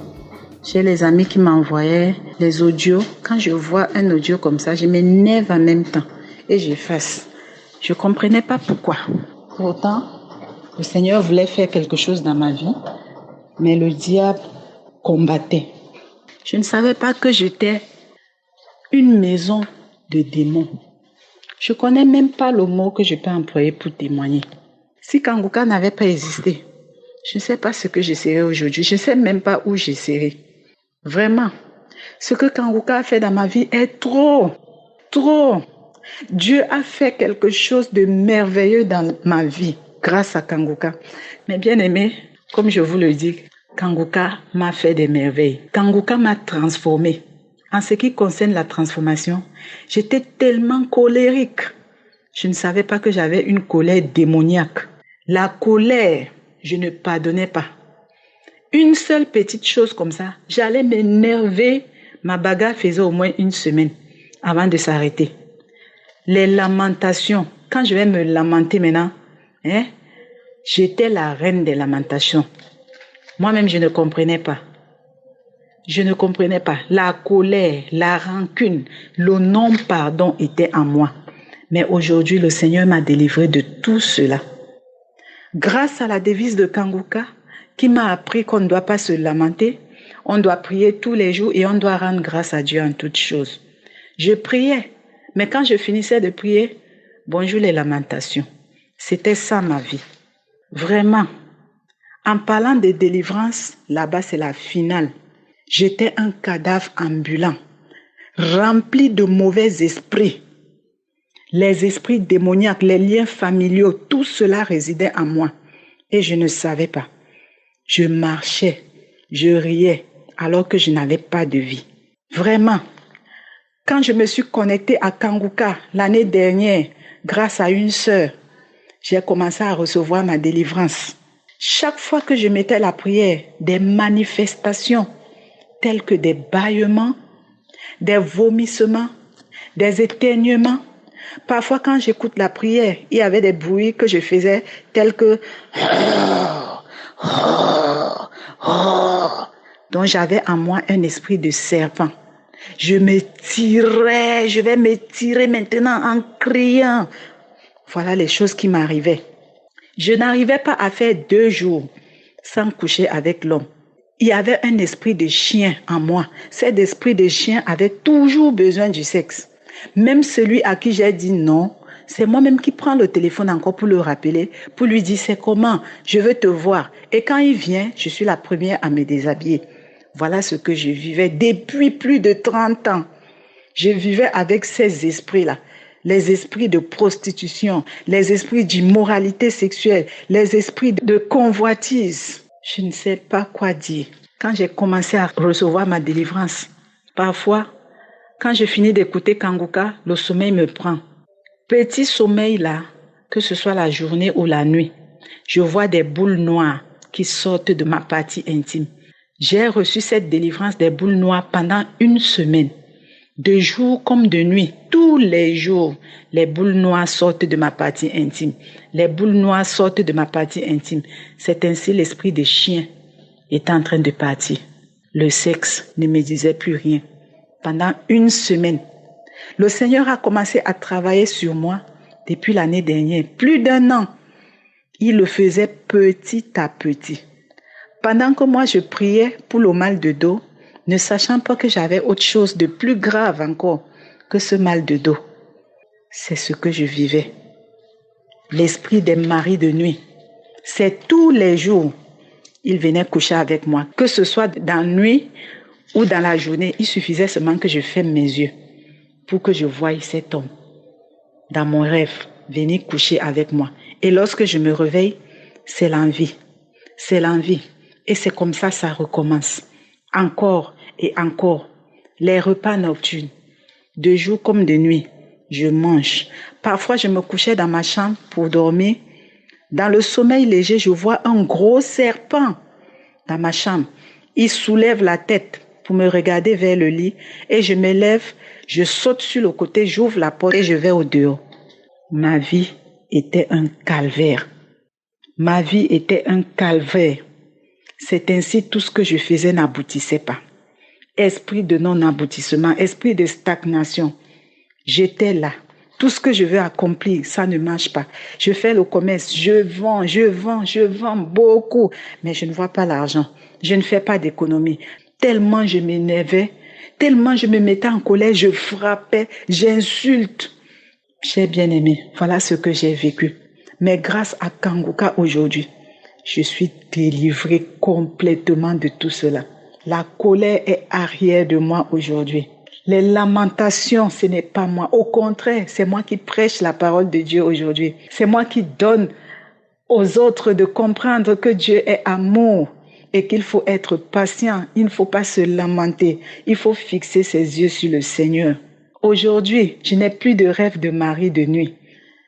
J'ai les amis qui m'envoyaient les audios. Quand je vois un audio comme ça, je m'énerve en même temps et j'efface. Je ne comprenais pas pourquoi. Pourtant, le Seigneur voulait faire quelque chose dans ma vie, mais le diable combattait. Je ne savais pas que j'étais une maison de démons. Je ne connais même pas le mot que je peux employer pour témoigner. Si Kangoka n'avait pas existé, je ne sais pas ce que je serais aujourd'hui. Je ne sais même pas où je serais. Vraiment, ce que Kangoka a fait dans ma vie est trop. Dieu a fait quelque chose de merveilleux dans ma vie grâce à Kangoka. Mais bien aimé, comme je vous le dis, Kangoka m'a fait des merveilles. Kangoka m'a transformé. En ce qui concerne la transformation, j'étais tellement colérique. Je ne savais pas que j'avais une colère démoniaque. La colère, je ne pardonnais pas. Une seule petite chose comme ça, j'allais m'énerver. Ma bagarre faisait au moins une semaine avant de s'arrêter. Les lamentations, quand je vais me lamenter maintenant, j'étais la reine des lamentations. Moi-même, je ne comprenais pas. Je ne comprenais pas. La colère, la rancune, le non-pardon était en moi. Mais aujourd'hui, le Seigneur m'a délivré de tout cela. Grâce à la devise de Kangoka, qui m'a appris qu'on ne doit pas se lamenter, on doit prier tous les jours et on doit rendre grâce à Dieu en toutes choses. Je priais, mais quand je finissais de prier, bonjour les lamentations. C'était ça ma vie. Vraiment. En parlant de délivrance, là-bas c'est la finale. J'étais un cadavre ambulant, rempli de mauvais esprits. Les esprits démoniaques, les liens familiaux, tout cela résidait en moi. Et je ne savais pas. Je marchais, je riais, alors que je n'avais pas de vie. Vraiment, quand je me suis connectée à Kanguka l'année dernière, grâce à une sœur, j'ai commencé à recevoir ma délivrance. Chaque fois que je mettais la prière, des manifestations telles que des bâillements, des vomissements, des éternuements. Parfois, quand j'écoute la prière, il y avait des bruits que je faisais tels que... Donc, j'avais en moi un esprit de serpent. Je vais m'étirer maintenant en criant. Voilà les choses qui m'arrivaient. Je n'arrivais pas à faire 2 jours sans coucher avec l'homme. Il y avait un esprit de chien en moi. Cet esprit de chien avait toujours besoin du sexe. Même celui à qui j'ai dit non, c'est moi-même qui prends le téléphone encore pour le rappeler, pour lui dire c'est comment, je veux te voir. Et quand il vient, je suis la première à me déshabiller. Voilà ce que je vivais depuis plus de 30 ans. Je vivais avec ces esprits-là. Les esprits de prostitution, les esprits d'immoralité sexuelle, les esprits de convoitise. Je ne sais pas quoi dire. Quand j'ai commencé à recevoir ma délivrance, parfois, quand je finis d'écouter Kanguka, le sommeil me prend. Petit sommeil là, que ce soit la journée ou la nuit, je vois des boules noires qui sortent de ma partie intime. J'ai reçu cette délivrance des boules noires pendant 1 semaine. De jour comme de nuit, tous les jours, les boules noires sortent de ma partie intime. Les boules noires sortent de ma partie intime. C'est ainsi l'esprit des chiens est en train de partir. Le sexe ne me disait plus rien. Pendant 1 semaine, le Seigneur a commencé à travailler sur moi depuis l'année dernière. Plus d'1 an, il le faisait petit à petit. Pendant que moi je priais pour le mal de dos, ne sachant pas que j'avais autre chose de plus grave encore que ce mal de dos. C'est ce que je vivais. L'esprit des maris de nuit. C'est tous les jours, il venait coucher avec moi. Que ce soit dans la nuit ou dans la journée, il suffisait seulement que je ferme mes yeux pour que je voie cet homme. Dans mon rêve, venir coucher avec moi. Et lorsque je me réveille, c'est l'envie. C'est l'envie. Et c'est comme ça recommence. Encore et encore. Les repas nocturnes. De jour comme de nuit, je mange. Parfois, je me couchais dans ma chambre pour dormir. Dans le sommeil léger, je vois un gros serpent dans ma chambre. Il soulève la tête pour me regarder vers le lit et je me lève, je saute sur le côté, j'ouvre la porte et je vais au dehors. Ma vie était un calvaire. Ma vie était un calvaire. C'est ainsi tout ce que je faisais n'aboutissait pas. Esprit de non-aboutissement, esprit de stagnation. J'étais là. Tout ce que je veux accomplir, ça ne marche pas. Je fais le commerce, je vends beaucoup, mais je ne vois pas l'argent. Je ne fais pas d'économie. Tellement je m'énervais, tellement je me mettais en colère, je frappais, j'insulte. J'ai bien aimé. Voilà ce que j'ai vécu. Mais grâce à Kanguka aujourd'hui, je suis délivrée complètement de tout cela. La colère est arrière de moi aujourd'hui. Les lamentations, ce n'est pas moi. Au contraire, c'est moi qui prêche la parole de Dieu aujourd'hui. C'est moi qui donne aux autres de comprendre que Dieu est amour et qu'il faut être patient. Il ne faut pas se lamenter. Il faut fixer ses yeux sur le Seigneur. Aujourd'hui, je n'ai plus de rêve de mari de nuit.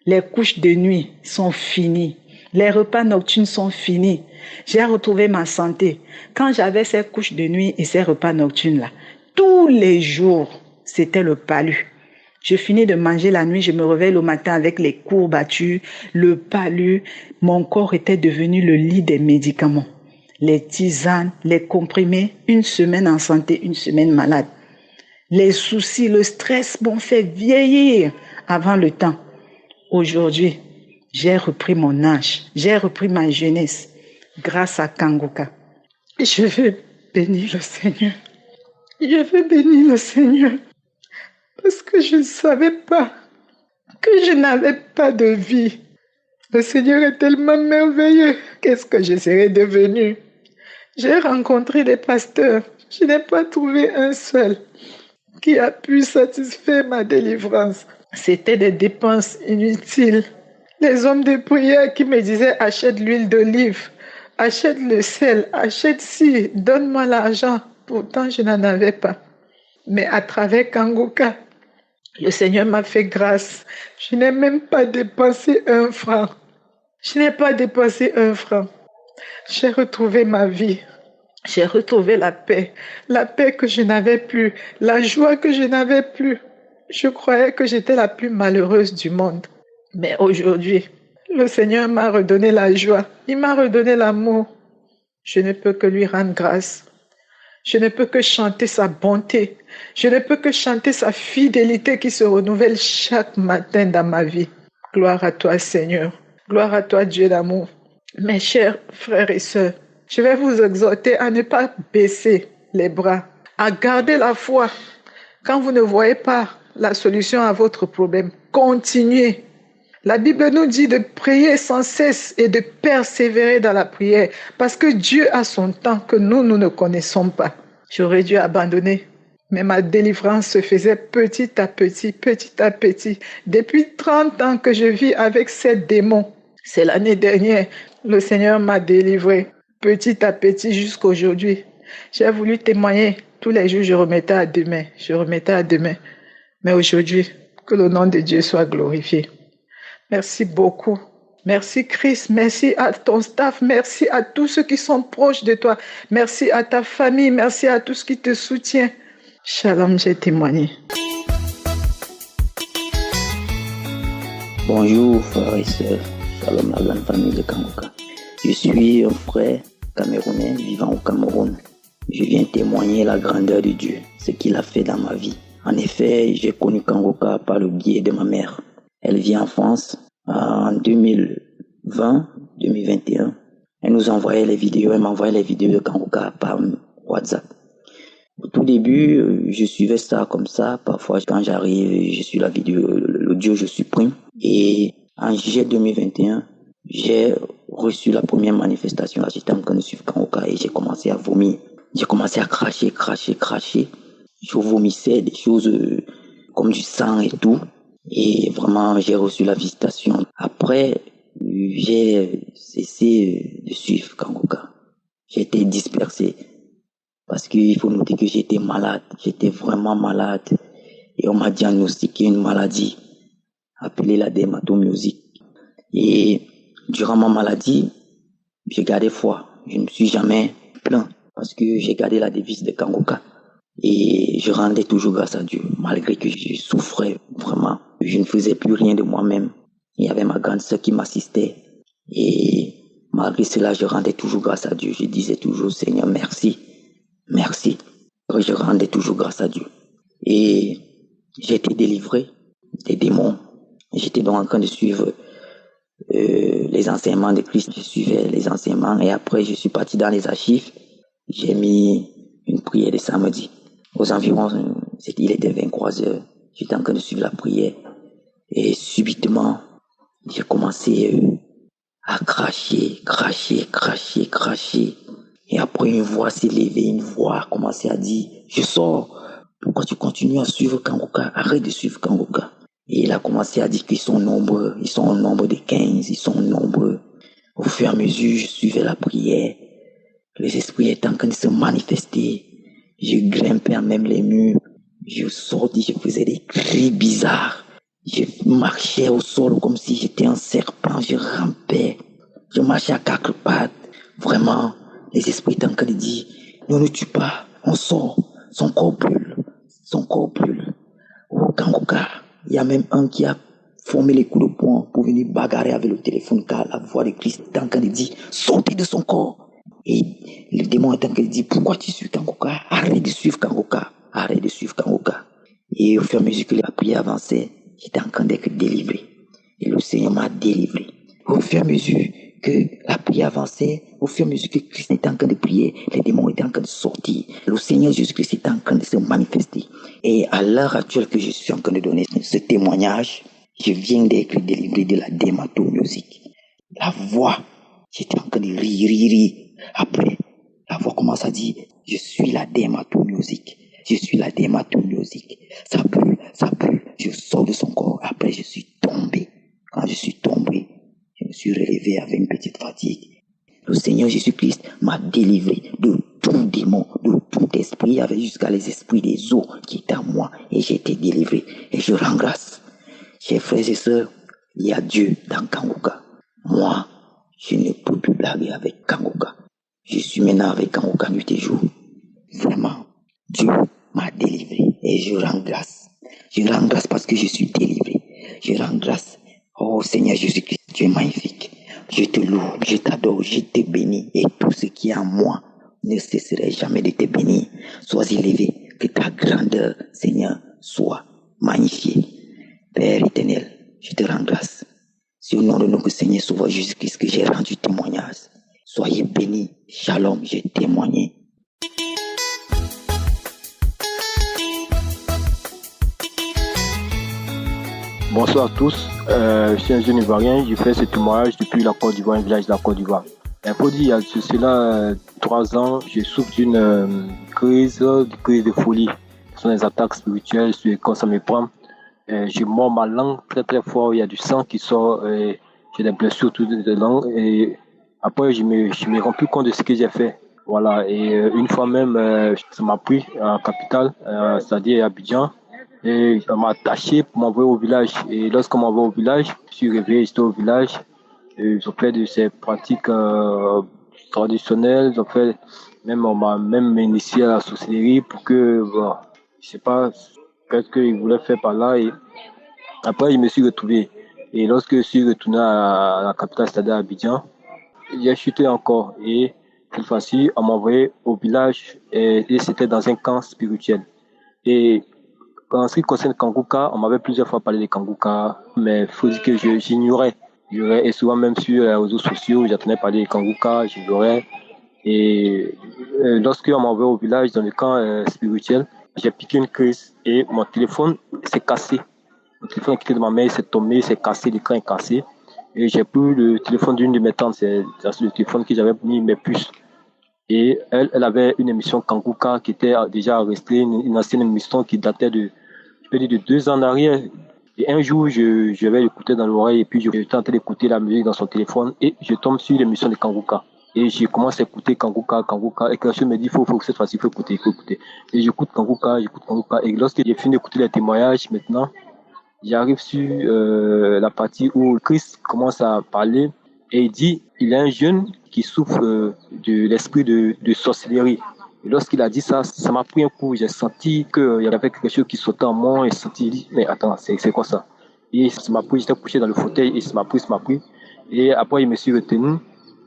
Les couches de nuit sont finies. Les repas nocturnes sont finis. J'ai retrouvé ma santé. Quand j'avais ces couches de nuit et ces repas nocturnes-là, tous les jours, c'était le palu. Je finis de manger la nuit, je me réveille le matin avec les courbatures, le palu. Mon corps était devenu le lit des médicaments. Les tisanes, les comprimés, 1 semaine en santé, 1 semaine malade. Les soucis, le stress m'ont fait vieillir avant le temps. Aujourd'hui, j'ai repris mon âge, j'ai repris ma jeunesse grâce à Kanguka. Je veux bénir le Seigneur. Je veux bénir le Seigneur parce que je ne savais pas que je n'avais pas de vie. Le Seigneur est tellement merveilleux. Qu'est-ce que je serais devenue? J'ai rencontré des pasteurs. Je n'ai pas trouvé un seul qui a pu satisfaire ma délivrance. C'était des dépenses inutiles. Les hommes de prière qui me disaient achète l'huile d'olive, achète le sel, achète ci, donne-moi l'argent. Pourtant, je n'en avais pas. Mais à travers Kanguka, le Seigneur m'a fait grâce. Je n'ai même pas dépensé 1 franc. Je n'ai pas dépensé 1 franc. J'ai retrouvé ma vie. J'ai retrouvé la paix que je n'avais plus, la joie que je n'avais plus. Je croyais que j'étais la plus malheureuse du monde. Mais aujourd'hui, le Seigneur m'a redonné la joie. Il m'a redonné l'amour. Je ne peux que lui rendre grâce. Je ne peux que chanter sa bonté. Je ne peux que chanter sa fidélité qui se renouvelle chaque matin dans ma vie. Gloire à toi, Seigneur. Gloire à toi, Dieu d'amour. Mes chers frères et sœurs, je vais vous exhorter à ne pas baisser les bras, à garder la foi. Quand vous ne voyez pas la solution à votre problème, continuez. La Bible nous dit de prier sans cesse et de persévérer dans la prière parce que Dieu a son temps que nous ne connaissons pas. J'aurais dû abandonner, mais ma délivrance se faisait petit à petit, petit à petit. Depuis 30 ans que je vis avec ces démons. C'est l'année dernière, le Seigneur m'a délivré petit à petit jusqu'à aujourd'hui. J'ai voulu témoigner. Tous les jours, je remettais à demain. Mais aujourd'hui, que le nom de Dieu soit glorifié. Merci beaucoup. Merci Christ. Merci à ton staff. Merci à tous ceux qui sont proches de toi. Merci à ta famille. Merci à tous qui te soutiennent. Shalom, j'ai témoigné. Bonjour frères et sœurs. Shalom la grande famille de Kanguka. Je suis un frère camerounais vivant au Cameroun. Je viens témoigner la grandeur de Dieu, ce qu'il a fait dans ma vie. En effet, j'ai connu Kanguka par le biais de ma mère. Elle vit en France en 2020-2021. Elle nous envoyait les vidéos, elle m'envoyait les vidéos de Kanguka par WhatsApp. Au tout début, je suivais ça comme ça. Parfois, quand j'arrive, je suis la vidéo, l'audio, je supprime. Et en juillet 2021, j'ai reçu la première manifestation. J'étais en train de suivre Kanguka et j'ai commencé à vomir. J'ai commencé à cracher. Je vomissais des choses comme du sang et tout. Et vraiment, j'ai reçu la visitation. Après, j'ai cessé de suivre Kanguka. J'ai été dispersé. Parce qu'il faut noter que j'étais malade. J'étais vraiment malade. Et on m'a diagnostiqué une maladie appelée la dermatomyosite. Et durant ma maladie, j'ai gardé foi. Je ne me suis jamais plaint. Parce que j'ai gardé la devise de Kanguka. Et je rendais toujours grâce à Dieu, malgré que je souffrais vraiment. Je ne faisais plus rien de moi-même. Il y avait ma grande sœur qui m'assistait. Et malgré cela, je rendais toujours grâce à Dieu. Je disais toujours, Seigneur, merci. Merci. Je rendais toujours grâce à Dieu. Et j'ai été délivré des démons. J'étais donc en train de suivre les enseignements de Christ. Je suivais les enseignements et après, je suis parti dans les archives. J'ai mis une prière de samedi. Aux environs, il était 23h. J'étais en train de suivre la prière. Et subitement, j'ai commencé à cracher. Et après, une voix s'est levée, une voix a commencé à dire, je sors. Pourquoi tu continues à suivre Kanguka? Arrête de suivre Kanguka. Et il a commencé à dire qu'ils sont nombreux. Ils sont au nombre de 15. Ils sont nombreux. Au fur et à mesure, je suivais la prière. Les esprits étaient en train de se manifester. Je grimpais à même les murs. Je sortis, je faisais des cris bizarres. Je marchais au sol comme si j'étais un serpent. Je rampais. Je marchais à 4 pattes. Vraiment, les esprits étaient en train de dire, ne nous tue pas, on sort. Son corps brûle. Au Kanguka, il y a même un qui a formé les coups de poing pour venir bagarrer avec le téléphone car la voix de Christ était en train de dire, sortez de son corps. Et le démon est en train de dire, pourquoi tu suis Kanguka? Arrête de suivre Kanguka. Et au fur et à mesure que la prière avançait, j'étais en train d'être délivré. Et le Seigneur m'a délivré. Au fur et à mesure que la prière avançait, au fur et à mesure que Christ était en train de prier, les démons étaient en train de sortir. Le Seigneur Jésus-Christ était en train de se manifester. Et à l'heure actuelle que je suis en train de donner ce témoignage, je viens d'être délivré de la dermatomyosite. La voix, j'étais en train de rire. Après, la voix commence à dire, je suis la dermatomyosite. Ça brûle. je sors de son corps. Après, je suis tombé. Quand je suis tombé, je me suis relevé avec une petite fatigue. Le Seigneur Jésus-Christ m'a délivré de tout démon, de tout esprit, avec jusqu'à les esprits des eaux qui étaient en moi. Et j'ai été délivré. Et je rends grâce. Chers frères et sœurs, il y a Dieu dans Kangoka. Moi, je ne peux plus blaguer avec Kangoka. Je suis maintenant avec Kangoka nuit et jour. Vraiment, Dieu m'a délivré et je rends grâce. Je rends grâce parce que je suis délivré. Je rends grâce. Oh Seigneur Jésus-Christ, tu es magnifique. Je te loue, je t'adore, je te bénis et tout ce qui est en moi ne cesserait jamais de te bénir. Sois élevé, que ta grandeur, Seigneur, soit magnifiée. Père éternel, je te rends grâce. C'est au nom de notre Seigneur Sauveur Jésus-Christ que j'ai rendu témoignage. Soyez bénis. Shalom, j'ai témoigné. Bonsoir à tous, je suis un jeune Ivoirien, je fais ce témoignage depuis la Côte d'Ivoire, un village de la Côte d'Ivoire. Il faut dire, il y a cela 3 ans, je souffre d'une crise de folie. Ce sont des attaques spirituelles, quand ça me prend. Je mords ma langue très très fort, il y a du sang qui sort, j'ai des blessures tout de langue. Et après, je me rends plus compte de ce que j'ai fait. Voilà, et une fois même, ça m'a pris en capitale, c'est-à-dire à Abidjan. Et on m'a attaché pour m'envoyer au village. Et lorsqu'on m'a envoyé au village, je suis réveillé, j'étais au village. Et ils ont fait de ces pratiques traditionnelles. Ils ont fait, on m'a même initié à la sorcellerie pour que, bon, je sais pas qu'est-ce qu'ils voulaient faire par là. Et après, je me suis retrouvé. Et lorsque je suis retourné à la capitale, c'est-à-dire à Abidjan, j'ai chuté encore. Et cette fois-ci, on m'a envoyé au village et c'était dans un camp spirituel. Et en ce qui concerne Kangoka, on m'avait plusieurs fois parlé de Kangoka, mais il faut dire que j'ignorais. Et souvent même sur les réseaux sociaux, j'entendais parler de Kangoka, j'ignorais. Et lorsque on m'a envoyé au village dans le camp spirituel, j'ai piqué une crise et mon téléphone s'est cassé. Le téléphone qui était de ma mère s'est tombé, s'est cassé, l'écran est cassé. Et j'ai pris le téléphone d'une de mes tantes, c'est le téléphone que j'avais mis mes puces. Et elle avait une émission Kangoka qui était déjà restée, une ancienne émission qui datait de 2 ans en arrière. Et un jour, je vais écouter dans l'oreille et puis je tentais d'écouter la musique dans son téléphone et je tombe sur l'émission de Kangoka. Et je commence à écouter Kangoka. Et quelque chose me dit, faut cette fois-ci, il faut écouter. Et j'écoute Kangoka. Et lorsque j'ai fini d'écouter les témoignages, maintenant, j'arrive sur la partie où Christ commence à parler et il dit, il y a un jeune qui souffre de l'esprit de sorcellerie. Et lorsqu'il a dit ça, ça m'a pris un coup. J'ai senti qu'il y avait quelque chose qui sautait en moi. Et j'ai senti, mais attends, c'est quoi ça? Et ça m'a pris, j'étais couché dans le fauteuil et ça m'a pris. Et après, il me suis retenu.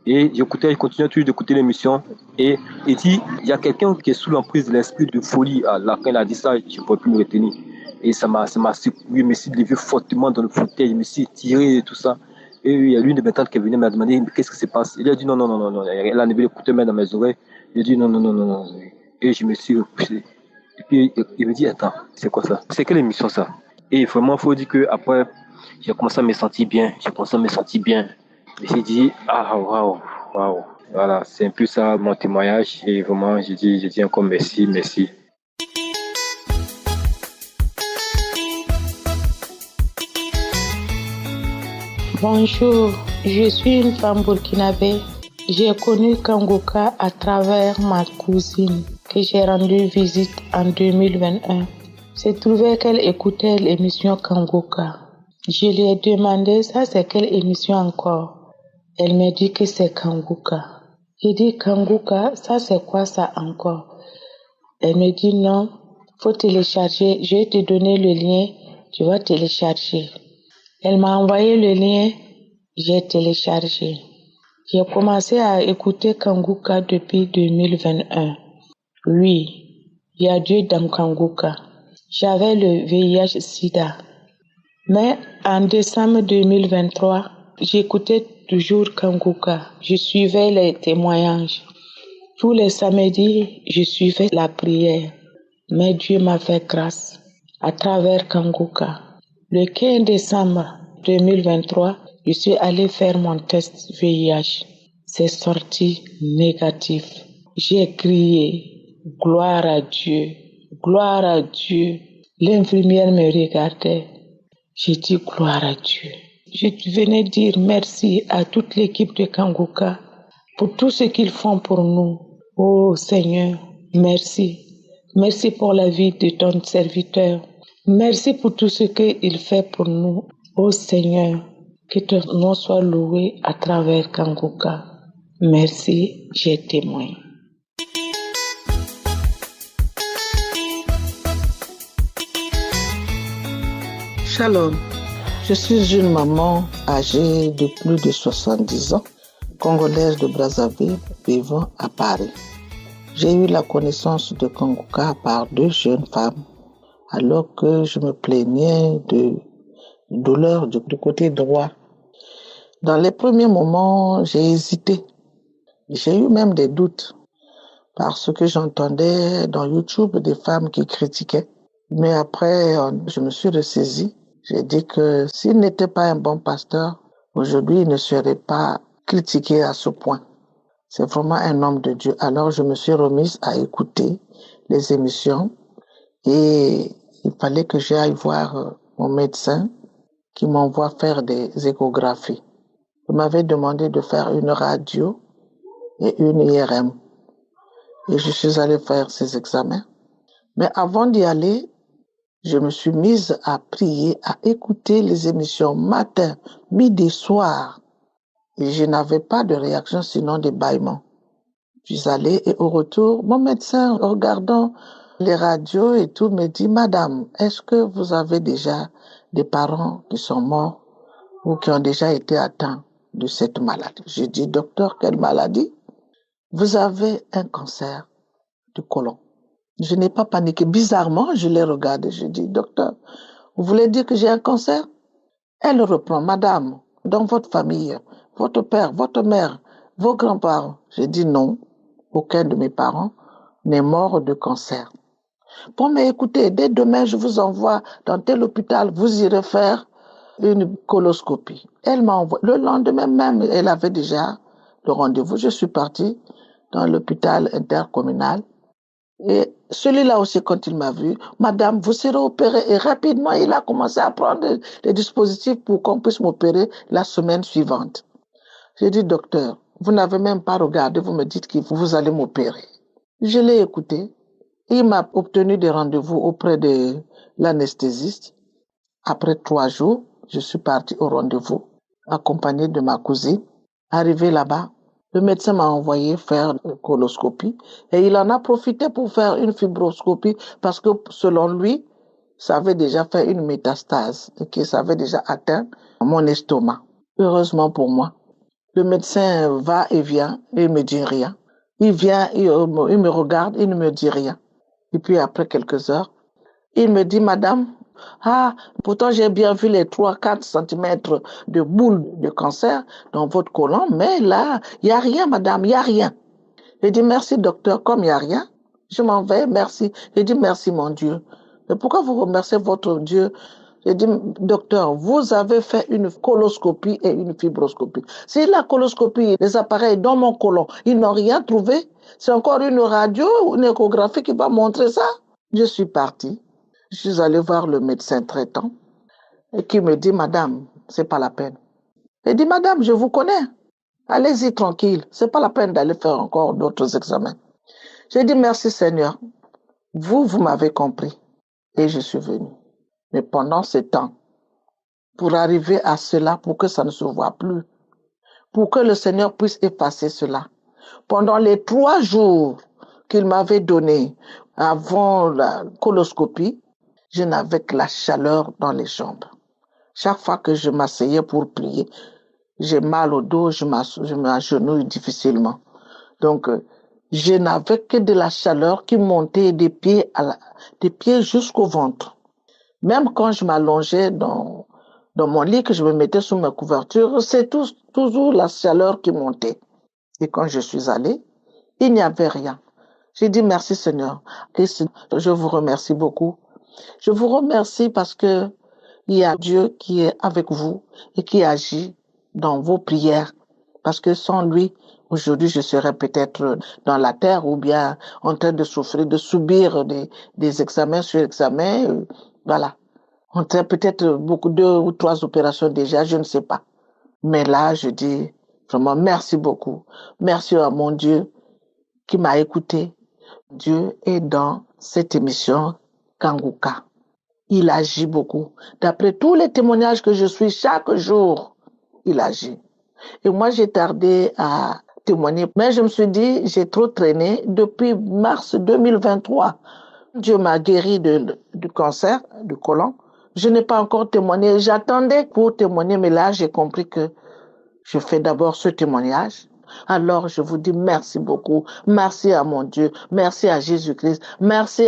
Et je continuais toujours d'écouter l'émission. Et il dit, il y a quelqu'un qui est sous l'emprise de l'esprit de folie. Là, quand il a dit ça, je ne pouvais plus me retenir. Et ça m'a secoué. Je me suis levé fortement dans le fauteuil. Je me suis tiré et tout ça. Et il y a l'une de mes tantes qui est venue me demander, mais qu'est-ce qui se passe? Il a dit, non. Elle a levé l'écouteur dans mes oreilles. J'ai dit non. Et je me suis repoussé. Et puis il me dit, attends, c'est quoi ça? C'est quelle émission ça? Et vraiment, il faut dire qu'après, j'ai commencé à me sentir bien. Et j'ai dit, ah, waouh. Voilà, c'est un peu ça mon témoignage. Et vraiment, j'ai dit encore merci. Bonjour, je suis une femme burkinabé. J'ai connu Kangoka à travers ma cousine que j'ai rendu visite en 2021. J'ai trouvé qu'elle écoutait l'émission Kangoka. Je lui ai demandé, ça c'est quelle émission encore? Elle m'a dit que c'est Kangoka. J'ai dit Kangoka, ça c'est quoi ça encore? Elle me dit non, faut télécharger, je vais te donner le lien, tu vas télécharger. Elle m'a envoyé le lien, j'ai téléchargé. J'ai commencé à écouter Kangoka depuis 2021. Oui, il y a Dieu dans Kangoka. J'avais le VIH-Sida. Mais en décembre 2023, j'écoutais toujours Kangoka. Je suivais les témoignages. Tous les samedis, je suivais la prière. Mais Dieu m'a fait grâce à travers Kangoka. Le 15 décembre 2023, je suis allé faire mon test VIH. C'est sorti négatif. J'ai crié, gloire à Dieu, gloire à Dieu. L'infirmière me regardait. J'ai dit gloire à Dieu. Je venais dire merci à toute l'équipe de Kanguka pour tout ce qu'ils font pour nous. Oh Seigneur, merci. Merci pour la vie de ton serviteur. Merci pour tout ce qu'il fait pour nous. Oh Seigneur, que ton nom soit loué à travers Kanguka. Merci, j'ai témoin. Shalom, je suis une maman âgée de plus de 70 ans, congolaise de Brazzaville, vivant à Paris. J'ai eu la connaissance de Kanguka par 2 jeunes femmes, alors que je me plaignais de douleurs du côté droit. Dans les premiers moments, j'ai hésité. J'ai eu même des doutes, parce que j'entendais dans YouTube des femmes qui critiquaient. Mais après, je me suis ressaisie. J'ai dit que s'il n'était pas un bon pasteur, aujourd'hui, il ne serait pas critiqué à ce point. C'est vraiment un homme de Dieu. Alors, je me suis remise à écouter les émissions et il fallait que j'aille voir mon médecin qui m'envoie faire des échographies. Il m'avait demandé de faire une radio et une IRM. Et je suis allée faire ces examens. Mais avant d'y aller, je me suis mise à prier, à écouter les émissions matin, midi, soir. Et je n'avais pas de réaction sinon des bâillements. Je suis allée et au retour, mon médecin, regardant les radios et tout, me dit, Madame, est-ce que vous avez déjà des parents qui sont morts ou qui ont déjà été atteints de cette maladie? J'ai dit, docteur, quelle maladie? Vous avez un cancer du côlon. Je n'ai pas paniqué. Bizarrement, je l'ai regardé. Je dis, docteur, vous voulez dire que j'ai un cancer? Elle reprend, Madame, dans votre famille, votre père, votre mère, vos grands-parents. J'ai dit non, aucun de mes parents n'est mort de cancer. Bon, mais écoutez, dès demain, je vous envoie dans tel hôpital, vous irez faire une coloscopie. Elle m'a envoyé. Le lendemain même, elle avait déjà le rendez-vous. Je suis partie dans l'hôpital intercommunal. Et celui-là aussi, quand il m'a vu, Madame, vous serez opérée. Et rapidement, il a commencé à prendre des dispositifs pour qu'on puisse m'opérer la semaine suivante. J'ai dit, docteur, vous n'avez même pas regardé, vous me dites que vous allez m'opérer. Je l'ai écouté. Il m'a obtenu des rendez-vous auprès de l'anesthésiste. Après 3 jours, je suis partie au rendez-vous, accompagnée de ma cousine. Arrivé là-bas, le médecin m'a envoyé faire une coloscopie et il en a profité pour faire une fibroscopie parce que selon lui, ça avait déjà fait une métastase et que ça avait déjà atteint mon estomac. Heureusement pour moi, le médecin va et vient et il me dit rien. Il vient, il me regarde, il ne me dit rien. Et puis après quelques heures, il me dit, Madame, pourtant j'ai bien vu les 3-4 centimètres de boules de cancer dans votre côlon, mais là, il n'y a rien, Madame, il n'y a rien. J'ai dit, merci docteur, comme il n'y a rien, je m'en vais, merci. J'ai dit, merci mon Dieu. Mais pourquoi vous remerciez votre Dieu? J'ai dit, docteur, vous avez fait une coloscopie et une fibroscopie. Si la coloscopie, les appareils dans mon côlon, ils n'ont rien trouvé, c'est encore une radio ou une échographie qui va montrer ça. Je suis partie. Je suis allée voir le médecin traitant et qui me dit, Madame, c'est pas la peine. Il dit, Madame, je vous connais. Allez-y tranquille. C'est pas la peine d'aller faire encore d'autres examens. J'ai dit, merci Seigneur. Vous m'avez compris. Et je suis venue. Mais pendant ce temps, pour arriver à cela, pour que ça ne se voit plus, pour que le Seigneur puisse effacer cela, pendant les 3 jours qu'il m'avait donnés avant la coloscopie, je n'avais que la chaleur dans les jambes. Chaque fois que je m'asseyais pour prier, j'ai mal au dos, je m'agenouille difficilement. Donc, je n'avais que de la chaleur qui montait des pieds jusqu'au ventre. Même quand je m'allongeais dans mon lit, que je me mettais sous ma couverture, c'est toujours la chaleur qui montait. Et quand je suis allée, il n'y avait rien. J'ai dit merci Seigneur. Et je vous remercie beaucoup. Je vous remercie parce que il y a Dieu qui est avec vous et qui agit dans vos prières. Parce que sans lui, aujourd'hui, je serais peut-être dans la terre ou bien en train de souffrir, de subir des examens sur examens Voilà. On a peut-être beaucoup, 2 ou 3 opérations déjà, je ne sais pas. Mais là, je dis vraiment merci beaucoup. Merci à mon Dieu qui m'a écouté. Dieu est dans cette émission Kanguka. Il agit beaucoup. D'après tous les témoignages que je suis chaque jour, il agit. Et moi, j'ai tardé à témoigner. Mais je me suis dit, j'ai trop traîné depuis mars 2023. Dieu m'a guéri du cancer du côlon. Je n'ai pas encore témoigné. J'attendais pour témoigner, mais là, j'ai compris que je fais d'abord ce témoignage. Alors, je vous dis merci beaucoup. Merci à mon Dieu. Merci à Jésus-Christ. Merci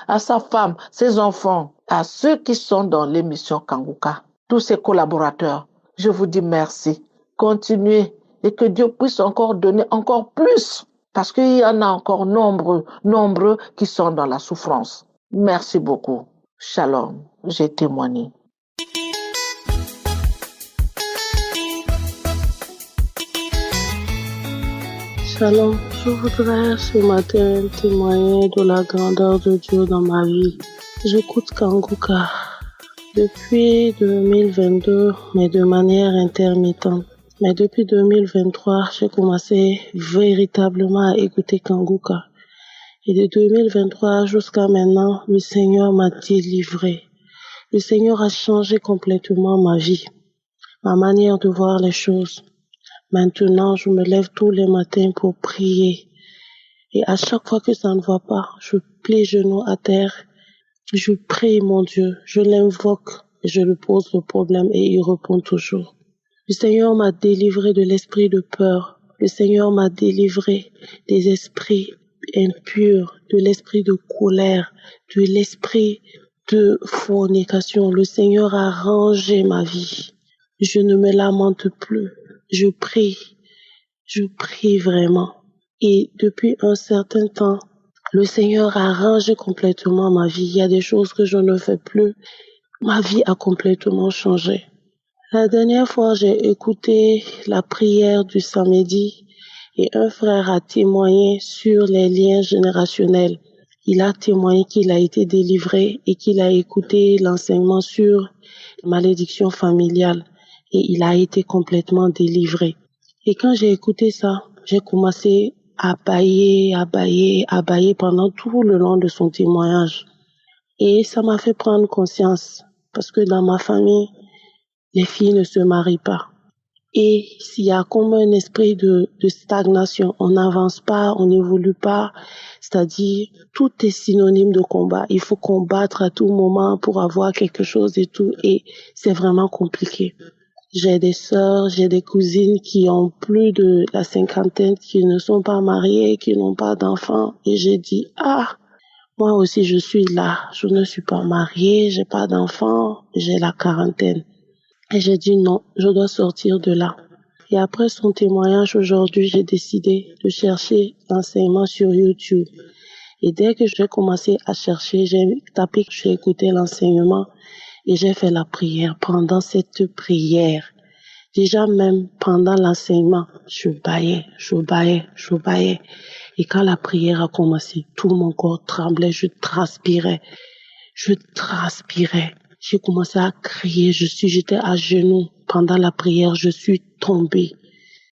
à sa femme, ses enfants, à ceux qui sont dans l'émission Kanguka, tous ses collaborateurs. Je vous dis merci. Continuez et que Dieu puisse encore donner encore plus parce qu'il y en a encore nombreux qui sont dans la souffrance. Merci beaucoup. Shalom. J'ai témoigné. Shalom, je voudrais ce matin témoigner de la grandeur de Dieu dans ma vie. J'écoute Kanguka depuis 2022, mais de manière intermittente. Mais depuis 2023, j'ai commencé véritablement à écouter Kanguka. Et de 2023 jusqu'à maintenant, le Seigneur m'a délivré. Le Seigneur a changé complètement ma vie, ma manière de voir les choses. Maintenant, je me lève tous les matins pour prier. Et à chaque fois que ça ne va pas, je plie genoux à terre. Je prie mon Dieu, je l'invoque et je lui pose le problème et il répond toujours. Le Seigneur m'a délivré de l'esprit de peur. Le Seigneur m'a délivré des esprits impurs, de l'esprit de colère, de l'esprit de fornication. Le Seigneur a rangé ma vie. Je ne me lamente plus. Je prie vraiment. Et depuis un certain temps, le Seigneur a rangé complètement ma vie. Il y a des choses que je ne fais plus. Ma vie a complètement changé. La dernière fois, j'ai écouté la prière du samedi et un frère a témoigné sur les liens générationnels. Il a témoigné qu'il a été délivré et qu'il a écouté l'enseignement sur la malédiction familiale et il a été complètement délivré. Et quand j'ai écouté ça, j'ai commencé à bâiller pendant tout le long de son témoignage. Et ça m'a fait prendre conscience parce que dans ma famille, les filles ne se marient pas. Et s'il y a comme un esprit de stagnation, on n'avance pas, on n'évolue pas, c'est-à-dire tout est synonyme de combat. Il faut combattre à tout moment pour avoir quelque chose et tout, et c'est vraiment compliqué. J'ai des sœurs, j'ai des cousines qui ont plus de la cinquantaine, qui ne sont pas mariées, qui n'ont pas d'enfants, et j'ai dit, moi aussi je suis là, je ne suis pas mariée, j'ai pas d'enfants, j'ai la quarantaine. Et j'ai dit non, je dois sortir de là. Et après son témoignage aujourd'hui, j'ai décidé de chercher l'enseignement sur YouTube. Et dès que j'ai commencé à chercher, j'ai tapé, j'ai écouté l'enseignement et j'ai fait la prière. Pendant cette prière, déjà même pendant l'enseignement, je baillais. Et quand la prière a commencé, tout mon corps tremblait, je transpirais. J'ai commencé à crier, j'étais à genoux. Pendant la prière, je suis tombée.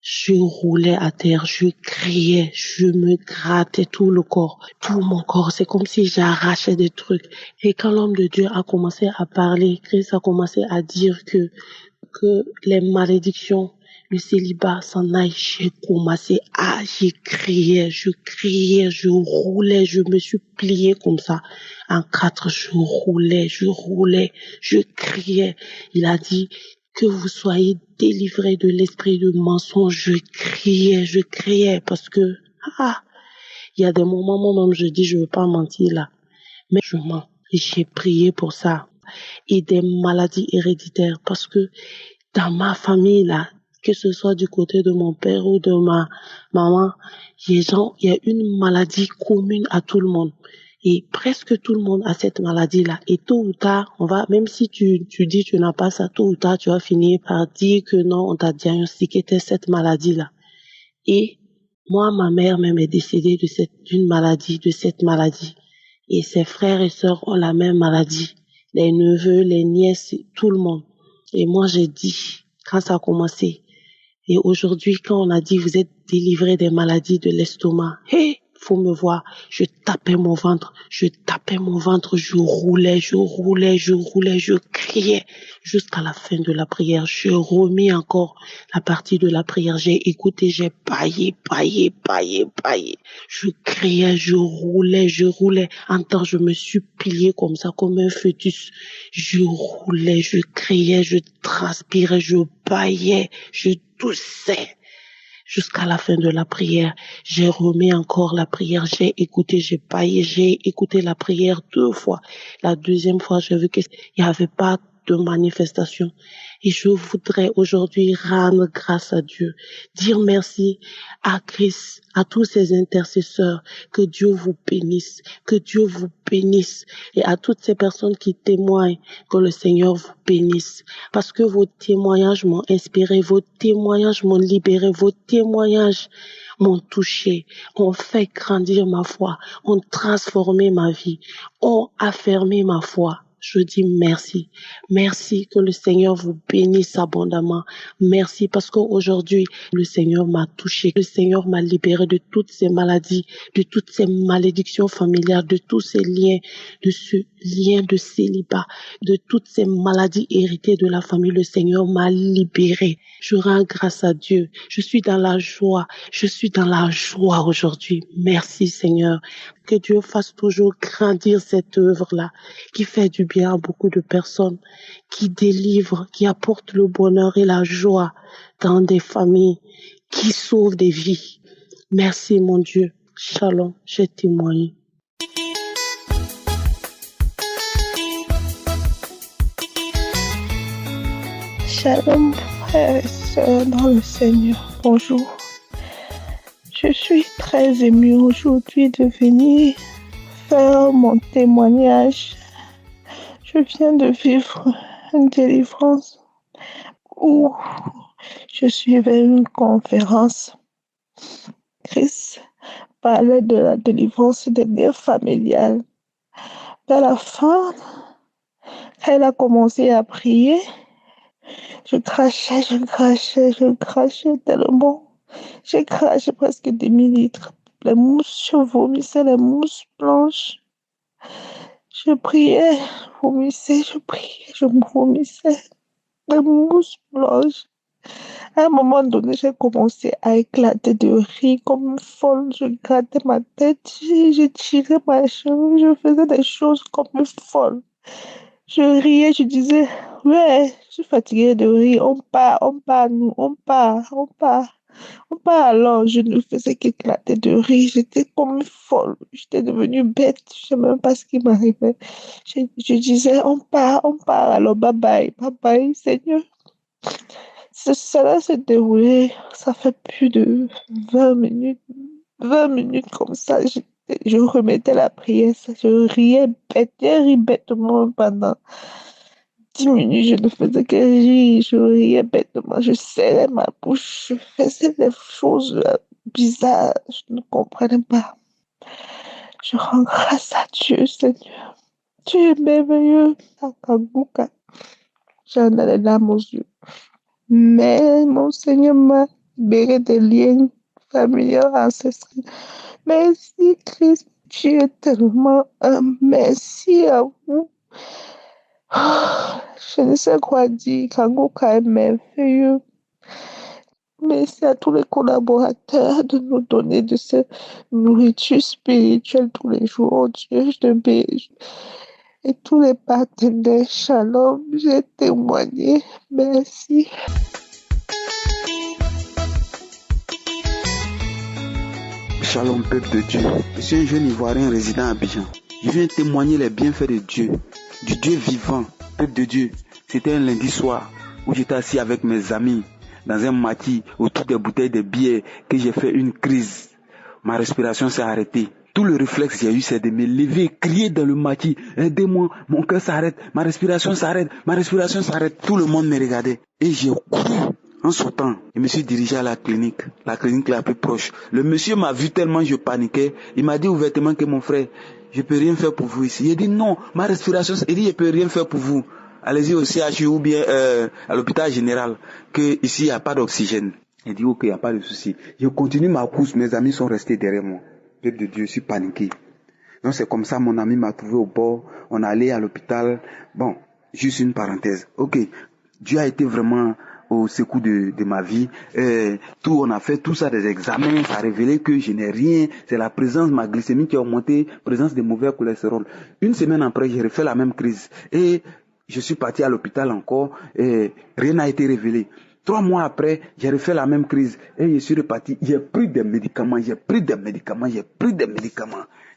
Je roulais à terre, je criais, je me grattais tout le corps, tout mon corps. C'est comme si j'arrachais des trucs. Et quand l'homme de Dieu a commencé à parler, Christ a commencé à dire que les malédictions, le célibat s'en aille, j'ai crié, je roulais, je me suis pliée comme ça. En 4, je roulais, je criais. Il a dit que vous soyez délivrés de l'esprit de mensonge. Je criais parce que, il y a des moments, moi-même, je dis, je veux pas mentir là. Mais je mens. Et j'ai prié pour ça. Et des maladies héréditaires parce que dans ma famille là, que ce soit du côté de mon père ou de ma maman, il y a une maladie commune à tout le monde. Et presque tout le monde a cette maladie-là. Et tôt ou tard, même si tu dis tu n'as pas ça, tôt ou tard, tu vas finir par dire que non, on t'a diagnostiqué cette maladie-là. Et moi, ma mère même est décédée de cette maladie. Et ses frères et sœurs ont la même maladie. les neveux, les nièces, tout le monde. Et moi, j'ai dit, quand ça a commencé, et aujourd'hui, quand on a dit, vous êtes délivré des maladies de l'estomac, faut me voir, je tapais mon ventre, je roulais, je criais jusqu'à la fin de la prière. Je remis encore la partie de la prière, j'ai écouté, j'ai paillé. Je criais, je roulais. En temps, je me suis plié comme ça, comme un fœtus. Je roulais, je criais, je transpirais, je baillais, je toussais. Jusqu'à la fin de la prière, j'ai remis encore la prière, j'ai écouté, j'ai paillé, j'ai écouté la prière 2 fois. La deuxième fois, j'ai vu qu'il n'y avait pas de manifestation. Et je voudrais aujourd'hui rendre grâce à Dieu, dire merci à Christ, à tous ces intercesseurs, que Dieu vous bénisse, et à toutes ces personnes qui témoignent, que le Seigneur vous bénisse, parce que vos témoignages m'ont inspiré, vos témoignages m'ont libéré, vos témoignages m'ont touché, ont fait grandir ma foi, ont transformé ma vie, ont affermi ma foi. Je dis merci. Merci, que le Seigneur vous bénisse abondamment. Merci parce qu'aujourd'hui, le Seigneur m'a touché. Le Seigneur m'a libéré de toutes ces maladies, de toutes ces malédictions familiales, de tous ces liens, de ce lien de célibat, de toutes ces maladies héritées de la famille. Le Seigneur m'a libéré. Je rends grâce à Dieu. Je suis dans la joie. Aujourd'hui. Merci Seigneur. Que Dieu fasse toujours grandir cette œuvre-là, qui fait du bien à beaucoup de personnes, qui délivre, qui apporte le bonheur et la joie dans des familles, qui sauve des vies. Merci mon Dieu. Shalom, j'ai témoigné. Shalom, frères et sœurs dans le Seigneur. Bonjour. Je suis très émue aujourd'hui de venir faire mon témoignage. Je viens de vivre une délivrance où je suivais une conférence. Christ parlait de la délivrance des liens familiales. Vers la fin, quand elle a commencé à prier, je crachais tellement. J'ai craché presque 10 litres. Les mousses, je vomissais les mousses blanches. Je priais, je vomissais les mousses blanches. À un moment donné, j'ai commencé à éclater de rire comme une folle. Je grattais ma tête, je tirais ma cheveux, je faisais des choses comme une folle. Je riais, je disais, ouais, je suis fatiguée de rire, on part. Alors, je ne faisais qu'éclater de rire. J'étais comme une folle. J'étais devenue bête. Je ne sais même pas ce qui m'arrivait. Je disais, on part. Alors, bye bye, Seigneur. Cela s'est déroulé. Ça fait plus de 20 minutes. 20 minutes comme ça. Je remettais la prière. Je riais bêtement pendant 10 minutes, je ne faisais que rire, je riais bêtement, je serrais ma bouche, je faisais des choses bizarres, je ne comprenais pas. Je rends grâce à Dieu, Seigneur. Tu es merveilleux, Kanguka. J'en ai les larmes aux yeux. Mais mon Seigneur m'a libéré des liens familiaux ancestraux. Merci, Christ. Tu es tellement un merci à vous. Je ne sais quoi dire. Kanguka est merveilleux. Merci à tous les collaborateurs de nous donner de cette nourriture spirituelle tous les jours. Dieu, je te bénis. Et tous les partenaires, shalom, j'ai témoigné. Merci. Shalom, peuple de Dieu. Je suis un jeune Ivoirien résident à Abidjan. Je viens témoigner les bienfaits de Dieu, du Dieu vivant. Peuple de Dieu, c'était un lundi soir où j'étais assis avec mes amis dans un maquis autour des bouteilles de bière que j'ai fait une crise. Ma respiration s'est arrêtée. Tout le réflexe que j'ai eu, c'est de me lever, crier dans le maquis. Aidez-moi, mon cœur s'arrête, ma respiration s'arrête. Tout le monde me regardait. Et j'ai couru En sortant, je me suis dirigé à la clinique la plus proche. Le monsieur m'a vu tellement je paniquais. Il m'a dit ouvertement que mon frère, je peux rien faire pour vous ici. Il dit non, ma respiration, il dit je peux rien faire pour vous. Allez-y au CHU ou bien à l'hôpital général, que ici il n'y a pas d'oxygène. Il dit ok, il n'y a pas de souci. Je continue ma course, mes amis sont restés derrière moi. Peuple de Dieu, je suis paniqué. Donc c'est comme ça, mon ami m'a trouvé au bord. On est allé à l'hôpital. Bon, juste une parenthèse. Ok, Dieu a été vraiment au secours de ma vie. On a fait tout ça, des examens, ça a révélé que je n'ai rien. C'est la présence de ma glycémie qui a augmenté, présence de mauvais cholestérol. Une semaine après, j'ai refait la même crise. Et je suis parti à l'hôpital encore et rien n'a été révélé. 3 mois après, j'ai refait la même crise et je suis reparti. J'ai pris des médicaments. Il n'y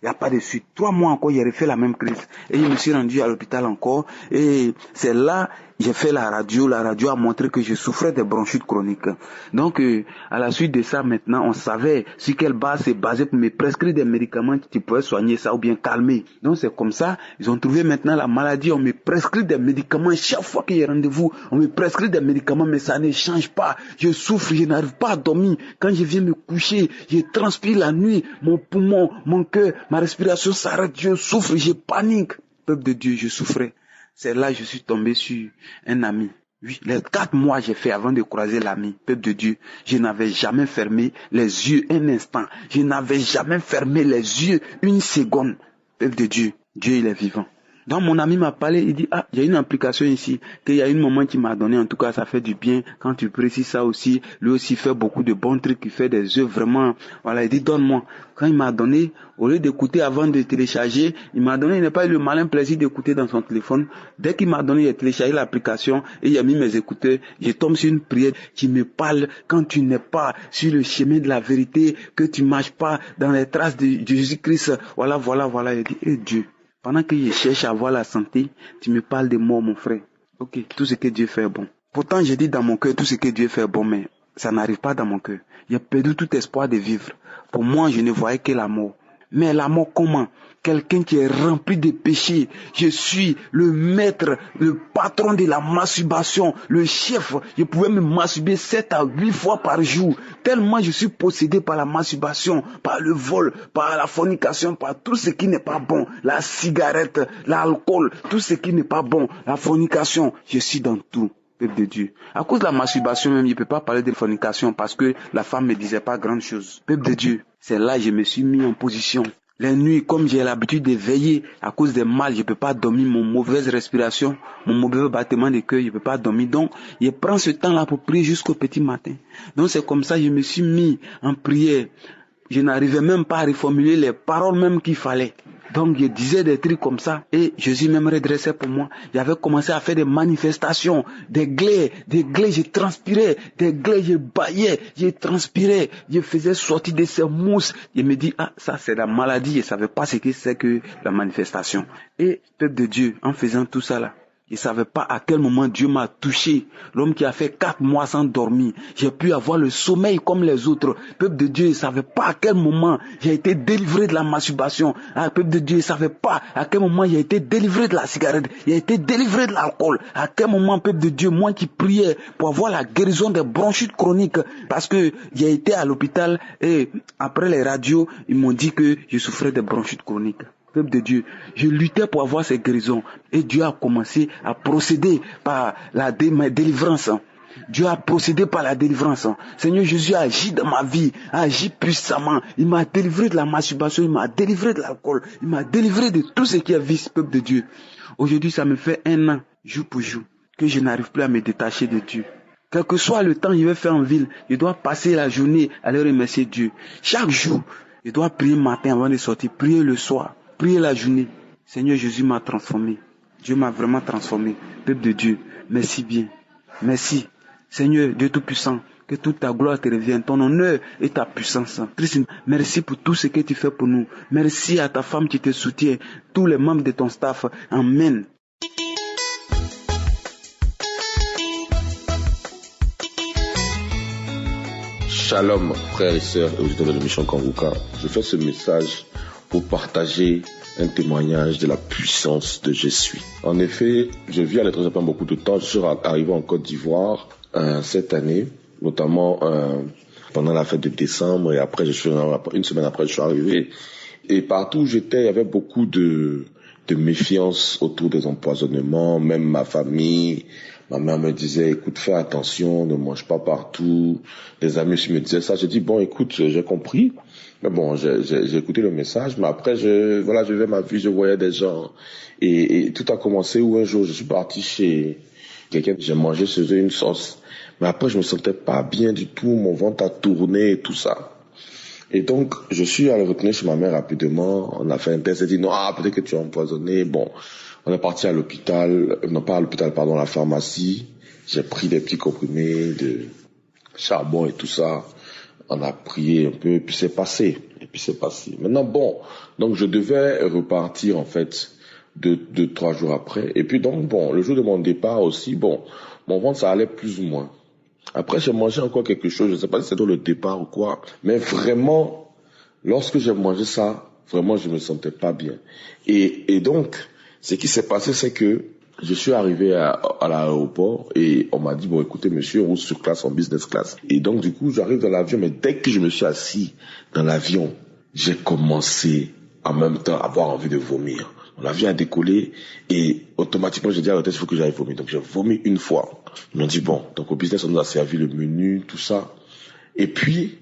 a pas de suite. 3 mois encore, j'ai refait la même crise. Et je me suis rendu à l'hôpital encore. Et c'est là, j'ai fait la radio. La radio a montré que je souffrais de bronchite chronique. Donc, à la suite de ça, maintenant, on savait sur quelle base c'est basé pour me prescrire des médicaments qui pouvaient soigner ça ou bien calmer. Donc, c'est comme ça. Ils ont trouvé maintenant la maladie. On me prescrit des médicaments. Chaque fois qu'il y a rendez-vous, on me prescrit des médicaments, mais ça ne change pas. Je souffre, je n'arrive pas à dormir. Quand je viens me coucher, je transpire la nuit. Mon poumon, mon cœur, ma respiration s'arrête. Je souffre, je panique. Peuple de Dieu, je souffrais. C'est là que je suis tombé sur un ami. Oui, les 4 mois j'ai fait avant de croiser l'ami. Peuple de Dieu, je n'avais jamais fermé les yeux un instant. Je n'avais jamais fermé les yeux une seconde. Peuple de Dieu, Dieu il est vivant. Donc mon ami m'a parlé, il dit, il y a une application ici, qu'il y a une maman qui m'a donné, en tout cas ça fait du bien, quand tu précises ça aussi, lui aussi fait beaucoup de bons trucs, il fait des œuvres vraiment, voilà, il dit donne-moi. Quand il m'a donné, au lieu d'écouter avant de télécharger, il m'a donné, il n'a pas eu le malin plaisir d'écouter dans son téléphone. Dès qu'il m'a donné, il a téléchargé l'application et il a mis mes écouteurs, je tombe sur une prière qui me parle quand tu n'es pas sur le chemin de la vérité, que tu marches pas dans les traces de Jésus-Christ, voilà, il dit, Dieu. Pendant que je cherche à avoir la santé, tu me parles de mort, mon frère. Ok, tout ce que Dieu fait est bon. Pourtant, j'ai dit dans mon cœur tout ce que Dieu fait est bon, mais ça n'arrive pas dans mon cœur. J'ai perdu tout espoir de vivre. Pour moi, je ne voyais que la mort. Mais la mort comment? Quelqu'un qui est rempli de péchés. Je suis le maître, le patron de la masturbation, le chef. Je pouvais me masturber 7 à 8 fois par jour. Tellement je suis possédé par la masturbation, par le vol, par la fornication, par tout ce qui n'est pas bon. La cigarette, l'alcool, tout ce qui n'est pas bon. La fornication, je suis dans tout. Peuple de Dieu. À cause de la masturbation même, je ne peux pas parler de fornication parce que la femme ne me disait pas grand chose. Peuple de Dieu, c'est là que je me suis mis en position. Les nuits, comme j'ai l'habitude de veiller à cause des mal, je ne peux pas dormir, mon mauvaise respiration, mon mauvais battement de cœur, je ne peux pas dormir. Donc, je prends ce temps-là pour prier jusqu'au petit matin. Donc, c'est comme ça que je me suis mis en prière. Je n'arrivais même pas à reformuler les paroles même qu'il fallait. Donc, je disais des trucs comme ça et Jésus même redressait pour moi. J'avais commencé à faire des manifestations, des glaies, je transpirais, des glaies, je baillais, je transpirais, je faisais sortir de ces mousses. Je me dis, ça c'est la maladie, je ne savais pas ce que c'est que la manifestation. Et, peuple de Dieu, en faisant tout ça là, je ne savais pas à quel moment Dieu m'a touché. L'homme qui a fait 4 mois sans dormir. J'ai pu avoir le sommeil comme les autres. Peuple de Dieu, je ne savais pas à quel moment j'ai été délivré de la masturbation. Peuple de Dieu, je ne savais pas à quel moment j'ai été délivré de la cigarette. J'ai été délivré de l'alcool. À quel moment, peuple de Dieu, moi qui priais pour avoir la guérison des bronchites chroniques. Parce que j'ai été à l'hôpital et après les radios, ils m'ont dit que je souffrais de bronchites chroniques. Peuple de Dieu, je luttais pour avoir ces guérisons et Dieu a commencé à procéder par la délivrance. Dieu a procédé par la délivrance. Seigneur Jésus a agi dans ma vie, a agi puissamment. Il m'a délivré de la masturbation, il m'a délivré de l'alcool, il m'a délivré de tout ce qui est vice, peuple de Dieu. Aujourd'hui, ça me fait 1 an, jour pour jour, que je n'arrive plus à me détacher de Dieu. Quel que soit le temps que je vais faire en ville, je dois passer la journée à aller remercier Dieu. Chaque jour, je dois prier le matin avant de sortir, prier le soir. Priez la journée. Seigneur Jésus m'a transformé. Dieu m'a vraiment transformé. Peuple de Dieu, merci bien. Merci. Seigneur Dieu Tout-Puissant, que toute ta gloire te revienne, ton honneur et ta puissance. Christ, merci pour tout ce que tu fais pour nous. Merci à ta femme qui te soutient, tous les membres de ton staff. Amen. Shalom, frères et sœurs et auditeurs de l'émission Kanguka. Je fais ce message pour partager un témoignage de la puissance de Je suis. En effet, je vis à l'étranger pendant beaucoup de temps. Je suis arrivé en Côte d'Ivoire cette année, notamment pendant la fête de décembre, et après, une semaine après, je suis arrivé. Et partout où j'étais, il y avait beaucoup de méfiance autour des empoisonnements, même ma famille. Ma mère me disait, écoute, fais attention, ne mange pas partout. Les amis aussi me disaient ça. J'ai dit, bon, écoute, j'ai compris. Mais bon, j'ai écouté le message, mais après, je vivais ma vie, je voyais des gens. Et tout a commencé où un jour, je suis parti chez quelqu'un, j'ai mangé chez eux une sauce. Mais après, je me sentais pas bien du tout, mon ventre a tourné et tout ça. Et donc, je suis allé retourner chez ma mère rapidement, on a fait un test, elle a dit, non, peut-être que tu es empoisonné. Bon, on est parti à l'hôpital, non pas à l'hôpital, pardon, à la pharmacie. J'ai pris des petits comprimés de charbon et tout ça. On a prié un peu, puis c'est passé. Maintenant, bon, donc je devais repartir en fait 3 jours après. Et puis donc, bon, le jour de mon départ aussi, bon, mon ventre, ça allait plus ou moins. Après, j'ai mangé encore quelque chose, je ne sais pas si c'était le départ ou quoi, mais vraiment, lorsque j'ai mangé ça, vraiment, je me sentais pas bien. Et donc, ce qui s'est passé, c'est que je suis arrivé à l'aéroport et on m'a dit, bon, écoutez, monsieur, on roule sur classe, en business class. Et donc, du coup, j'arrive dans l'avion, mais dès que je me suis assis dans l'avion, j'ai commencé en même temps à avoir envie de vomir. L'avion a décollé et automatiquement, j'ai dit à l'hôtesse, il faut que j'aille vomir. Donc, j'ai vomi une fois. Ils m'ont dit, bon, donc au business, on nous a servi le menu, tout ça. Et puis,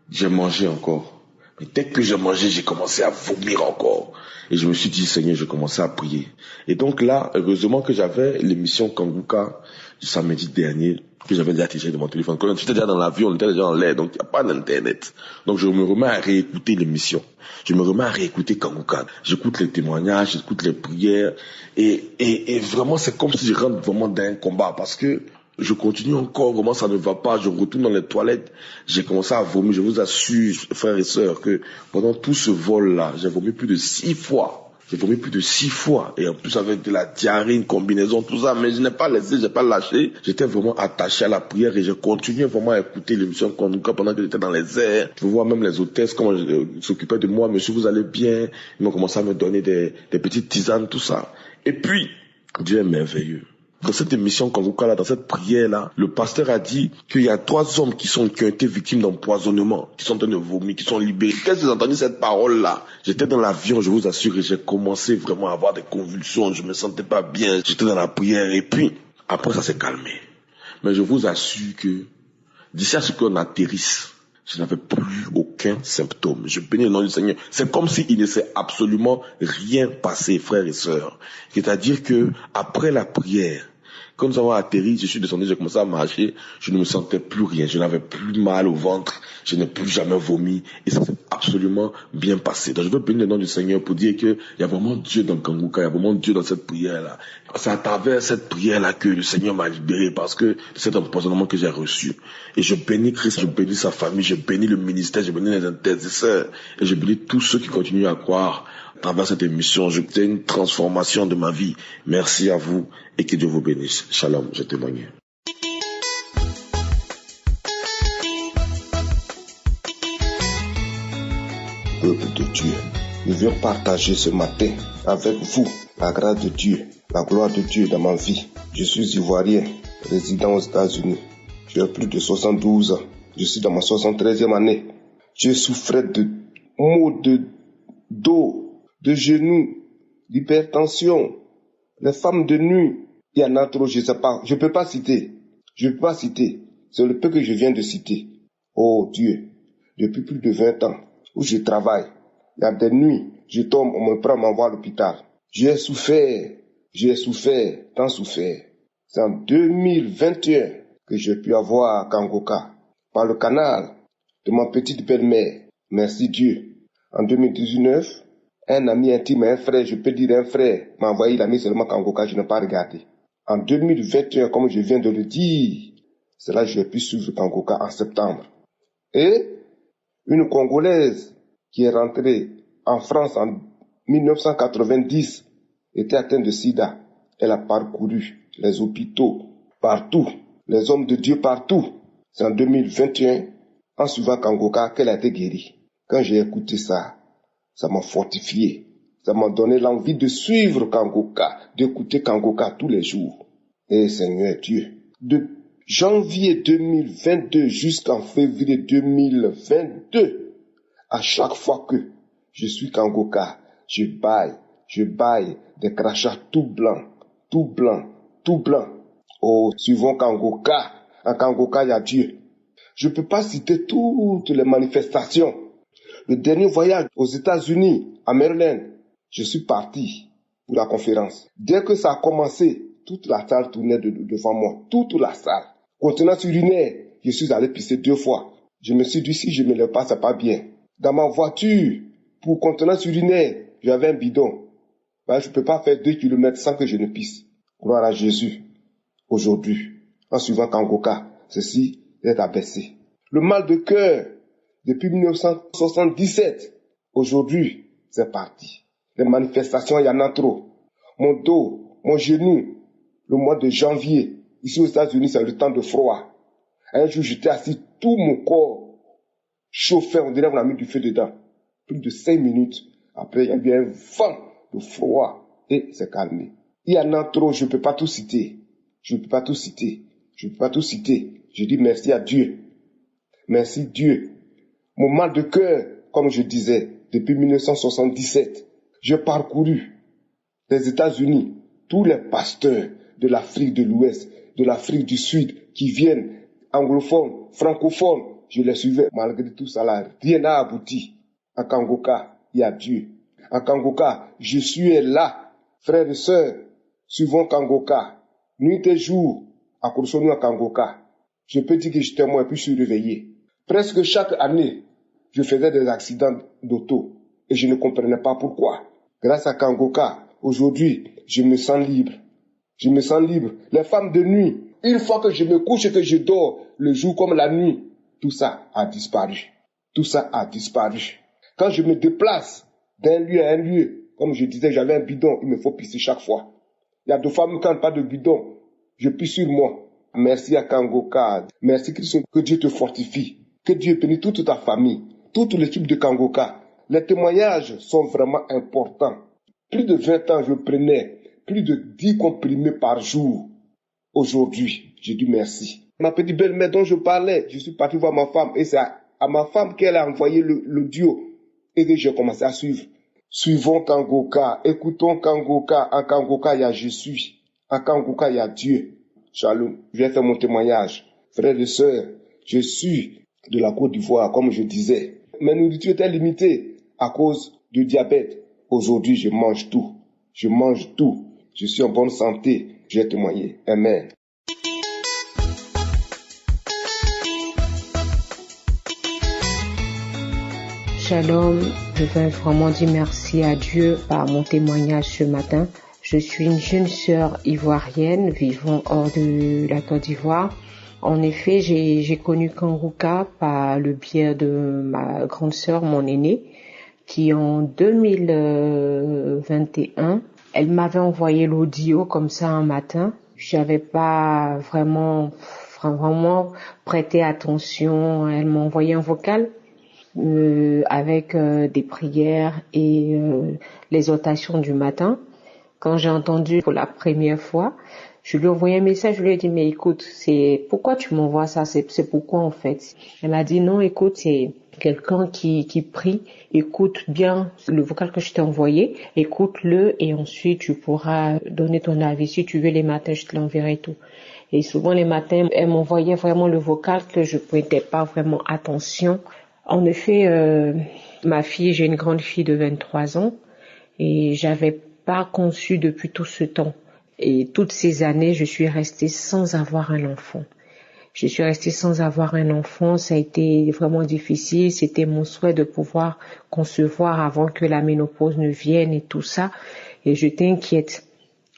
j'ai mangé encore. Mais dès que j'ai mangé, j'ai commencé à vomir encore. Et je me suis dit, Seigneur, je commençais à prier. Et donc là, heureusement que j'avais l'émission Kanguka du samedi dernier, que j'avais déjà téléchargé de mon téléphone. Quand j'étais déjà dans l'avion, on était déjà en l'air, donc il n'y a pas d'internet. Donc je me remets à réécouter l'émission. Je me remets à réécouter Kanguka. J'écoute les témoignages, j'écoute les prières. Et vraiment, c'est comme si je rentre vraiment dans un combat parce que je continue encore, vraiment ça ne va pas, je retourne dans les toilettes, j'ai commencé à vomir, je vous assure, frères et sœurs, que pendant tout ce vol-là, j'ai vomi plus de 6 fois. Et en plus avec de la diarrhée, une combinaison, tout ça, mais je n'ai pas laissé, j'ai pas lâché. J'étais vraiment attaché à la prière et j'ai continué vraiment à écouter l'émission Kanguka pendant que j'étais dans les airs. Je vois même les hôtesses, comment ils s'occupaient de moi, monsieur, vous allez bien. Ils m'ont commencé à me donner des petites tisanes, tout ça. Et puis, Dieu est merveilleux. Dans cette émission Kanguka là, dans cette prière là, le pasteur a dit qu'il y a 3 hommes qui ont été victimes d'empoisonnement, qui sont en train de vomir, qui sont libérés. Quand j'ai entendu cette parole là, j'étais dans l'avion, je vous assure, et j'ai commencé vraiment à avoir des convulsions, je me sentais pas bien, j'étais dans la prière et puis après ça s'est calmé. Mais je vous assure que d'ici à ce qu'on atterrisse, je n'avais plus aucun symptôme. Je bénis le nom du Seigneur. C'est comme s'il ne s'est absolument rien passé, frères et sœurs. C'est-à-dire que, après la prière, quand nous avons atterri, je suis descendu, j'ai commencé à marcher, je ne me sentais plus rien, je n'avais plus mal au ventre, je n'ai plus jamais vomi, et ça s'est absolument bien passé. Donc je veux bénir le nom du Seigneur pour dire que il y a vraiment Dieu dans Kanguka, il y a vraiment Dieu dans cette prière-là. C'est à travers cette prière-là que le Seigneur m'a libéré, parce que c'est cet empoisonnement que j'ai reçu. Et je bénis Christ, je bénis sa famille, je bénis le ministère, je bénis les intercesseurs, et je bénis tous ceux qui continuent à croire à travers cette émission. C'est une transformation de ma vie. Merci à vous et que Dieu vous bénisse. Shalom, je témoigne. Peuple de Dieu, nous viens partager ce matin avec vous la grâce de Dieu, la gloire de Dieu dans ma vie. Je suis ivoirien, résident aux États-Unis. J'ai plus de 72 ans. Je suis dans ma 73e année. Je souffrais de maux de dos, de genoux, d'hypertension, les femmes de nuit. Il y en a trop, je sais pas. Je peux pas citer. C'est le peu que je viens de citer. Oh Dieu, depuis plus de 20 ans, où je travaille, il y a des nuits, je tombe, on me prend, m'envoie à l'hôpital. J'ai souffert, tant souffert. C'est en 2021 que j'ai pu avoir Kanguka, par le canal de ma petite belle-mère. Merci Dieu. En 2019, un ami intime, un frère, je peux dire un frère, m'a envoyé, il a mis seulement Kanguka, je n'ai pas regardé. En 2021, comme je viens de le dire, c'est là que j'ai pu suivre Kanguka en septembre. Et une Congolaise qui est rentrée en France en 1990 était atteinte de sida. Elle a parcouru les hôpitaux partout, les hommes de Dieu partout. C'est en 2021, en suivant Kanguka, qu'elle a été guérie. Quand j'ai écouté ça, ça m'a fortifié. Ça m'a donné l'envie de suivre Kanguka, d'écouter Kanguka tous les jours. Et Seigneur Dieu, janvier 2022 jusqu'en février 2022, à chaque fois que je suis Kangoka, je baille des crachats tout blancs. Oh, suivons Kangoka. En Kangoka, il y a Dieu. Je ne peux pas citer toutes les manifestations. Le dernier voyage aux États-Unis, à Maryland, je suis parti pour la conférence. Dès que ça a commencé, toute la salle tournait devant moi. Toute la salle. Contenance urinaire, je suis allé pisser 2 fois. Je me suis dit, si je ne me lève pas, c'est pas bien. Dans ma voiture, pour contenance urinaire, j'avais un bidon. Ben, je ne peux pas faire 2 kilomètres sans que je ne pisse. Gloire à Jésus. Aujourd'hui, en suivant Kangoka, ceci est abaissé. Le mal de cœur, depuis 1977, aujourd'hui, c'est parti. Les manifestations, il y en a trop. Mon dos, mon genou, le mois de janvier, ici aux États-Unis, c'est le temps de froid. Un jour, j'étais assis, tout mon corps chauffait, on dirait qu'on a mis du feu dedans. Plus de 5 minutes. Après, il y a eu un vent de froid et c'est calmé. Il y en a trop, je ne peux pas tout citer. Je dis merci à Dieu. Merci Dieu. Mon mal de cœur, comme je disais, depuis 1977, j'ai parcouru les États-Unis, tous les pasteurs de l'Afrique de l'Ouest, de l'Afrique du Sud, qui viennent, anglophones, francophones, je les suivais. Malgré tout ça là, rien n'a abouti. À Kangoka, il y a Dieu. À Kangoka, je suis là, frères et sœurs, suivons Kangoka. Nuit et jour, accrochons-nous à Kangoka. Je peux dire que j'étais moi et puis je suis réveillé. Presque chaque année, je faisais des accidents d'auto et je ne comprenais pas pourquoi. Grâce à Kangoka, aujourd'hui, je me sens libre. Les femmes de nuit, une fois que je me couche et que je dors, le jour comme la nuit, tout ça a disparu. Quand je me déplace d'un lieu à un lieu, comme je disais, j'avais un bidon, il me faut pisser chaque fois. Il y a 2 femmes qui n'ont pas de bidon. Je pisse sur moi. Merci à Kangoka. Merci Christ, que Dieu te fortifie. Que Dieu bénisse toute ta famille, toute l'équipe de Kangoka. Les témoignages sont vraiment importants. Plus de 20 ans, je prenais plus de 10 comprimés par jour. Aujourd'hui, j'ai dit merci. Ma petite belle-mère dont je parlais, je suis parti voir ma femme et c'est à ma femme qu'elle a envoyé l'audio et que j'ai commencé à suivre. Suivons Kangoka, écoutons Kangoka. En Kangoka, il y a je suis. En Kangoka, il y a Dieu. Shalom. Je vais faire mon témoignage. Frères et sœurs, je suis de la Côte d'Ivoire, comme je disais. Ma nourriture était limitée à cause du diabète. Aujourd'hui, je mange tout. Je suis en bonne santé. Je vais témoigner. Amen. Shalom, je veux vraiment dire merci à Dieu par mon témoignage ce matin. Je suis une jeune sœur ivoirienne vivant hors de la Côte d'Ivoire. En effet, j'ai connu Kangoka par le biais de ma grande sœur, mon aînée, qui en 2021, elle m'avait envoyé l'audio comme ça un matin. J'avais pas vraiment prêté attention. Elle m'a envoyé un vocal. Avec des prières et l'exhortation du matin. Quand j'ai entendu pour la première fois, je lui ai envoyé un message, je lui ai dit, mais écoute, c'est pourquoi tu m'envoies ça, c'est pourquoi en fait. Elle m'a dit, non, écoute, c'est quelqu'un qui prie, écoute bien le vocal que je t'ai envoyé, écoute-le et ensuite tu pourras donner ton avis. Si tu veux les matins, je te l'enverrai et tout. Et souvent les matins, elle m'envoyait vraiment le vocal que je prêtais pas vraiment attention. En effet, ma fille, j'ai une grande fille de 23 ans et j'avais pas conçu depuis tout ce temps. Et toutes ces années, je suis restée sans avoir un enfant. Ça a été vraiment difficile. C'était mon souhait de pouvoir concevoir avant que la ménopause ne vienne et tout ça. Et j'étais inquiète.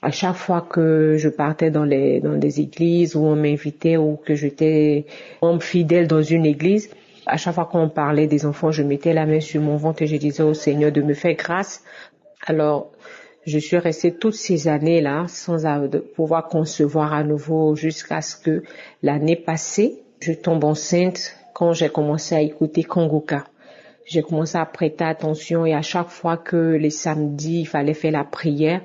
À chaque fois que je partais dans des églises où on m'invitait ou que j'étais homme fidèle dans une église, à chaque fois qu'on parlait des enfants, je mettais la main sur mon ventre et je disais au Seigneur de me faire grâce. Alors, je suis restée toutes ces années-là sans pouvoir concevoir à nouveau jusqu'à ce que l'année passée, je tombe enceinte quand j'ai commencé à écouter Kangoka. J'ai commencé à prêter attention et à chaque fois que les samedis, il fallait faire la prière,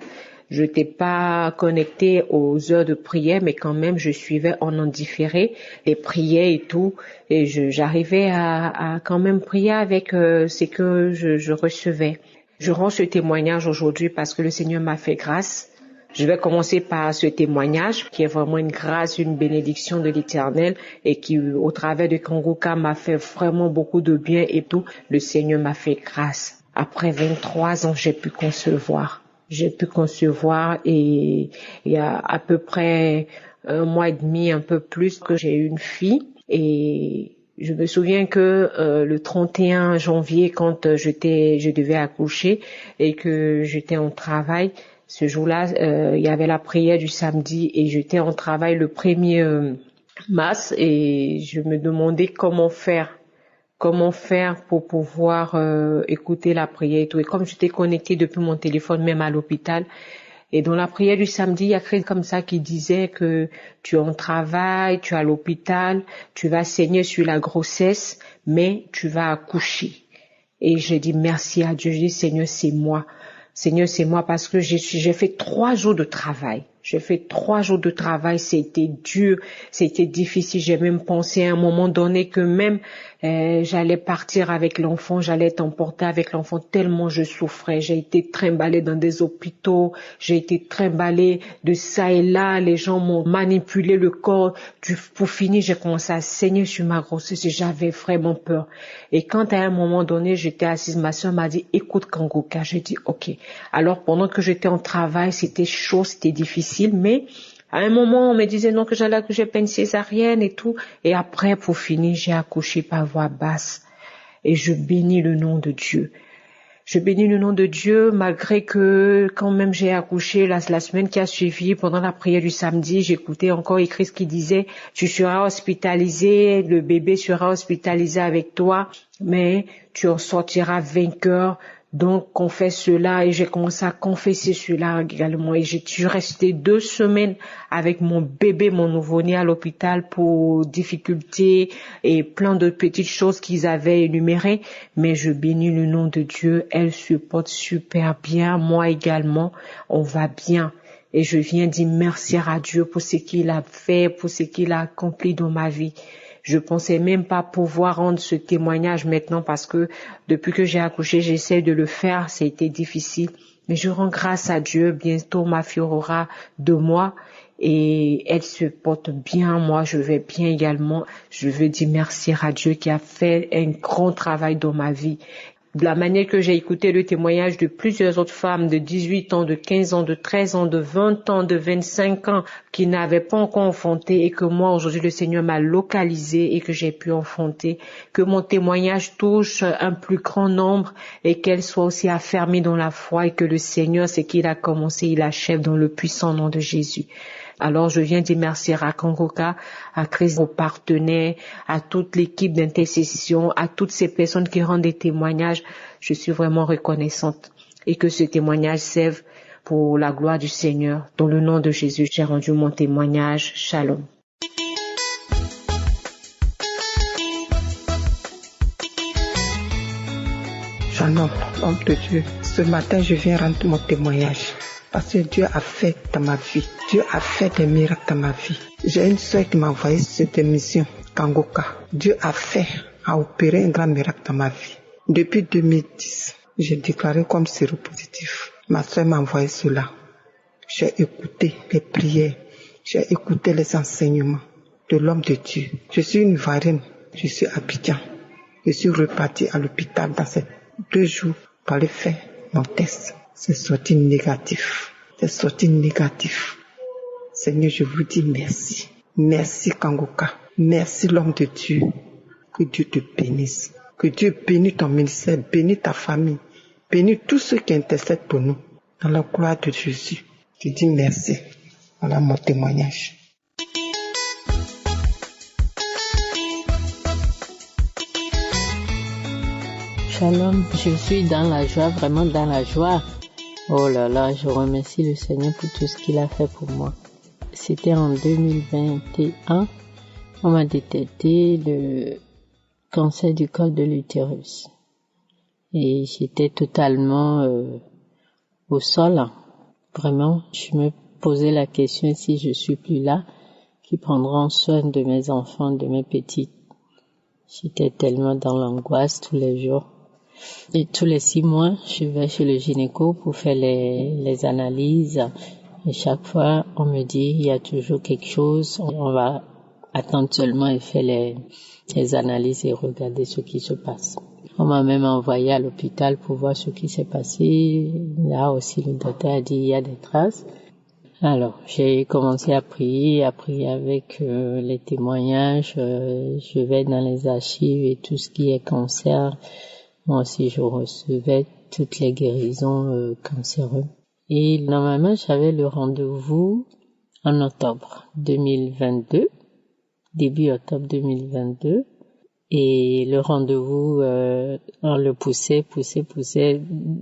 Je n'étais pas connectée aux heures de prière, mais quand même, je suivais en différé les prières et tout. Et j'arrivais à quand même prier avec ce que je recevais. Je rends ce témoignage aujourd'hui parce que le Seigneur m'a fait grâce. Je vais commencer par ce témoignage qui est vraiment une grâce, une bénédiction de l'Éternel et qui, au travers de Kanguka, m'a fait vraiment beaucoup de bien et tout. Le Seigneur m'a fait grâce. Après 23 ans, j'ai pu concevoir. Et il y a à peu près 1 mois et demi, un peu plus, que j'ai eu une fille. Et je me souviens que le 31 janvier, quand je devais accoucher et que j'étais en travail, ce jour-là, il y avait la prière du samedi et j'étais en travail le 1er mars et je me demandais comment faire pour pouvoir écouter la prière et tout. Et comme j'étais connectée depuis mon téléphone, même à l'hôpital, et dans la prière du samedi, il y a quelque chose comme ça qui disait que tu es en travail, tu es à l'hôpital, tu vas saigner sur la grossesse, mais tu vas accoucher. Et j'ai dit merci à Dieu, j'ai dit Seigneur, c'est moi. Seigneur, c'est moi parce que j'ai fait 3 jours de travail. C'était dur, c'était difficile. J'ai même pensé à un moment donné que même j'allais partir avec l'enfant, j'allais être emportée avec l'enfant tellement je souffrais. J'ai été trimballée dans des hôpitaux, j'ai été trimballée de ça et là. Les gens m'ont manipulé le corps. Pour finir, j'ai commencé à saigner sur ma grossesse et j'avais vraiment peur. Et quand à un moment donné, j'étais assise, ma soeur m'a dit, écoute Kanguka. J'ai dit, ok. Alors pendant que j'étais en travail, c'était chaud, c'était difficile, mais à un moment, on me disait non que j'allais accoucher par une césarienne et tout. Et après, pour finir, j'ai accouché par voix basse. Et je bénis le nom de Dieu. Je bénis le nom de Dieu malgré que quand même j'ai accouché la semaine qui a suivi, pendant la prière du samedi, j'écoutais encore écrit ce qui disait tu seras hospitalisé, le bébé sera hospitalisé avec toi, mais tu en sortiras vainqueur. Donc, confesse cela et j'ai commencé à confesser cela également et j'ai dû rester 2 semaines avec mon bébé, mon nouveau-né à l'hôpital pour difficultés et plein de petites choses qu'ils avaient énumérées. Mais je bénis le nom de Dieu, elle se porte super bien, moi également, on va bien. Et je viens dire merci à Dieu pour ce qu'il a fait, pour ce qu'il a accompli dans ma vie. Je pensais même pas pouvoir rendre ce témoignage maintenant parce que depuis que j'ai accouché, j'essaie de le faire. Ça a été difficile. Mais je rends grâce à Dieu. Bientôt, ma fille aura 2 mois et elle se porte bien. Moi, je vais bien également. Je veux dire merci à Dieu qui a fait un grand travail dans ma vie. De la manière que j'ai écouté le témoignage de plusieurs autres femmes de 18 ans, de 15 ans, de 13 ans, de 20 ans, de 25 ans qui n'avaient pas encore enfanté et que moi aujourd'hui le Seigneur m'a localisé et que j'ai pu enfanter, que mon témoignage touche un plus grand nombre et qu'elle soit aussi affermie dans la foi et que le Seigneur, ce qu'il a commencé, il achève dans le puissant nom de Jésus. Alors, je viens dire merci à Kanguka, à Chris, aux partenaires, à toute l'équipe d'intercession, à toutes ces personnes qui rendent des témoignages. Je suis vraiment reconnaissante et que ce témoignage serve pour la gloire du Seigneur. Dans le nom de Jésus, j'ai rendu mon témoignage. Shalom. Shalom, homme de Dieu. Ce matin, je viens rendre mon témoignage. Parce que Dieu a fait dans ma vie. Dieu a fait des miracles dans ma vie. J'ai une soeur qui m'a envoyé cette émission, Kanguka. Dieu a opéré un grand miracle dans ma vie. Depuis 2010, j'ai déclaré comme séropositif. Ma soeur m'a envoyé cela. J'ai écouté les prières. J'ai écouté les enseignements de l'homme de Dieu. Je suis une Ivoirienne. Je suis à Abidjan. Je suis repartie à l'hôpital dans ces 2 jours pour aller faire mon test. C'est sorti négatif. Seigneur, je vous dis merci. Merci Kanguka. Merci l'homme de Dieu. Que Dieu te bénisse. Que Dieu bénisse ton ministère, bénisse ta famille, bénisse tous ceux qui intercèdent pour nous. Dans la gloire de Jésus, je dis merci. Voilà mon témoignage. Shalom, je suis dans la joie, vraiment dans la joie. Oh là là, je remercie le Seigneur pour tout ce qu'il a fait pour moi. C'était en 2021, on m'a détecté le cancer du col de l'utérus. Et j'étais totalement au sol. Vraiment, je me posais la question si je suis plus là, qui prendront soin de mes enfants, de mes petites. J'étais tellement dans l'angoisse tous les jours. Et tous les 6 mois, je vais chez le gynéco pour faire les analyses. Et chaque fois, on me dit, il y a toujours quelque chose. On va attendre seulement et faire les analyses et regarder ce qui se passe. On m'a même envoyé à l'hôpital pour voir ce qui s'est passé. Là aussi, le docteur a dit, il y a des traces. Alors, j'ai commencé à prier avec les témoignages. Je vais dans les archives et tout ce qui est cancer. Moi aussi, je recevais toutes les guérisons cancéreuses. Et normalement, j'avais le rendez-vous en octobre 2022, début octobre 2022. Et le rendez-vous, on le poussait,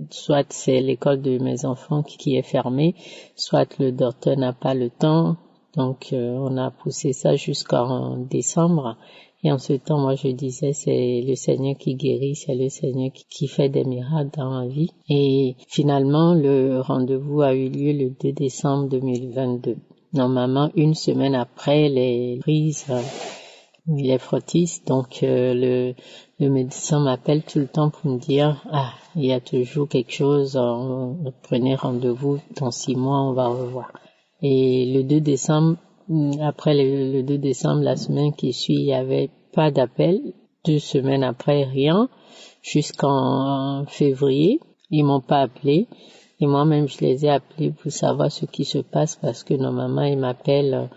soit c'est l'école de mes enfants qui est fermée, soit le docteur n'a pas le temps. Donc, on a poussé ça jusqu'en décembre. Et en ce temps, moi, je disais, c'est le Seigneur qui guérit, c'est le Seigneur qui fait des miracles dans ma vie. Et finalement, le rendez-vous a eu lieu le 2 décembre 2022. Normalement, 1 semaine après les prises, les frottis. Donc, le médecin m'appelle tout le temps pour me dire, il y a toujours quelque chose, prenez rendez-vous, dans 6 mois, on va revoir. Et le 2 décembre, après le 2 décembre, la semaine qui suit, il n'y avait pas d'appel. 2 semaines après, rien. Jusqu'en février, ils m'ont pas appelé. Et moi-même, je les ai appelés pour savoir ce qui se passe parce que normalement, ils m'appellent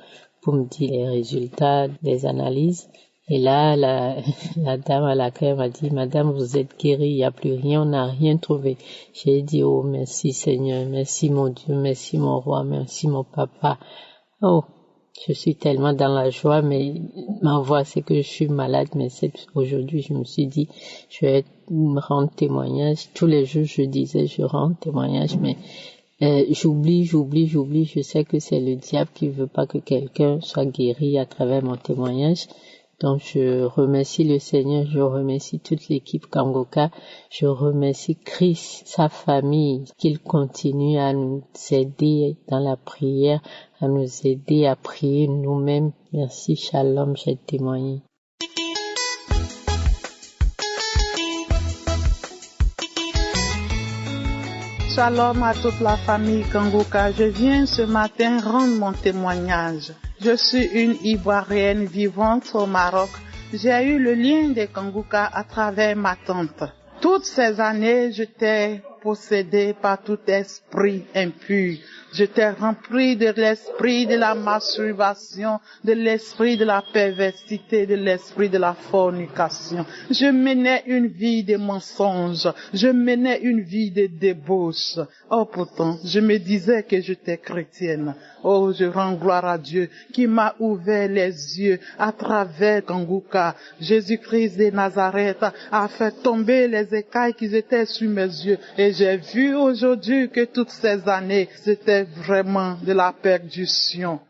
pour me dire les résultats des analyses. Et là, la dame à l'accueil m'a dit, Madame, vous êtes guérie, il n'y a plus rien, on n'a rien trouvé. J'ai dit, oh, merci Seigneur, merci mon Dieu, merci mon roi, merci mon papa. Oh, je suis tellement dans la joie, mais ma voix, c'est que je suis malade, mais aujourd'hui, je me suis dit, je vais me rendre témoignage. Tous les jours, je disais, je rends témoignage, mais j'oublie. Je sais que c'est le diable qui veut pas que quelqu'un soit guéri à travers mon témoignage. Donc, je remercie le Seigneur, je remercie toute l'équipe Kangoka, je remercie Chris, sa famille, qu'il continue à nous aider dans la prière, à nous aider à prier nous-mêmes. Merci, Shalom, j'ai témoigné. Shalom à toute la famille Kangoka. Je viens ce matin rendre mon témoignage. Je suis une Ivoirienne vivante au Maroc. J'ai eu le lien des Kangoka à travers ma tante. Toutes ces années, j'étais possédée par tout esprit impur. J'étais remplie de l'esprit de la masturbation, de l'esprit de la perversité, de l'esprit de la fornication. Je menais une vie de mensonges, je menais une vie de débauche. Oh, pourtant, je me disais que j'étais chrétienne. Oh, je rends gloire à Dieu qui m'a ouvert les yeux à travers Kangoka. Jésus-Christ de Nazareth a fait tomber les écailles qui étaient sur mes yeux. Et j'ai vu aujourd'hui que toutes ces années, c'était vraiment de la perdition.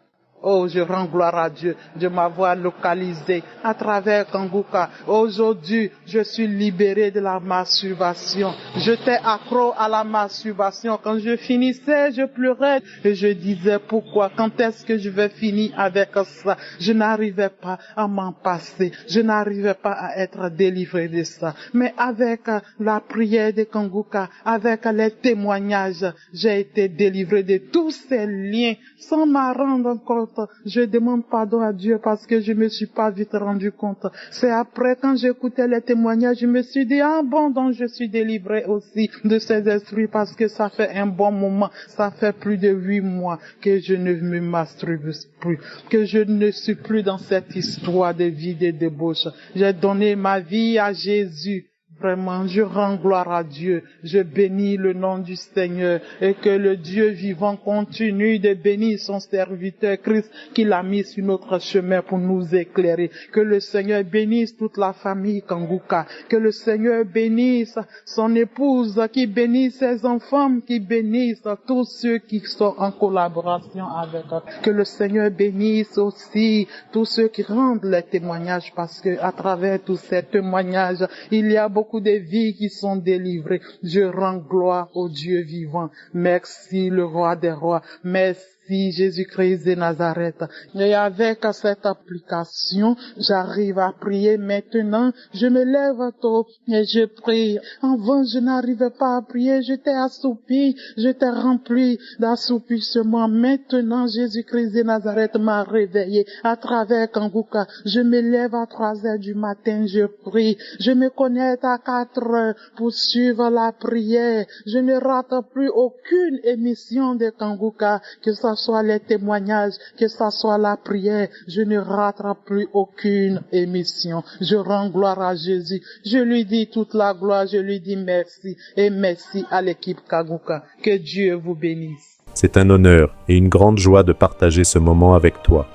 Oh, je rends gloire à Dieu de m'avoir localisé à travers Kangoka. Aujourd'hui, je suis libéré de la masturbation. J'étais accro à la masturbation. Quand je finissais, je pleurais et je disais pourquoi, quand est-ce que je vais finir avec ça? Je n'arrivais pas à m'en passer. Je n'arrivais pas à être délivré de ça. Mais avec la prière de Kangoka, avec les témoignages, j'ai été délivré de tous ces liens sans m'en rendre compte. Je demande pardon à Dieu parce que je me suis pas vite rendu compte. C'est après, quand j'écoutais les témoignages, je me suis dit, bon, donc je suis délivré aussi de ces esprits parce que ça fait un bon moment. Ça fait plus de 8 mois que je ne me masturbe plus, que je ne suis plus dans cette histoire de vie de débauche. J'ai donné ma vie à Jésus. Vraiment, je rends gloire à Dieu. Je bénis le nom du Seigneur et que le Dieu vivant continue de bénir son serviteur Christ qui l'a mis sur notre chemin pour nous éclairer. Que le Seigneur bénisse toute la famille Kangoka. Que le Seigneur bénisse son épouse, qui bénisse ses enfants, qui bénisse tous ceux qui sont en collaboration avec eux. Que le Seigneur bénisse aussi tous ceux qui rendent les témoignages parce que à travers tous ces témoignages, il y a beaucoup beaucoup de vies qui sont délivrées. Je rends gloire au Dieu vivant. Merci le roi des rois. Merci Jésus-Christ de Nazareth. Et avec cette application, j'arrive à prier maintenant. Je me lève tôt et je prie. Avant, je n'arrivais pas à prier. J'étais assoupi. J'étais rempli d'assoupissement. Maintenant, Jésus-Christ de Nazareth m'a réveillé à travers Kanguka. Je me lève à 3 heures du matin. Je prie. Je me connecte à 4 heures pour suivre la prière. Je ne rate plus aucune émission de Kanguka, que ça soit les témoignages, que ça soit la prière, je ne raterai plus aucune émission. Je rends gloire à Jésus. Je lui dis toute la gloire, je lui dis merci et merci à l'équipe Kanguka. Que Dieu vous bénisse. C'est un honneur et une grande joie de partager ce moment avec toi.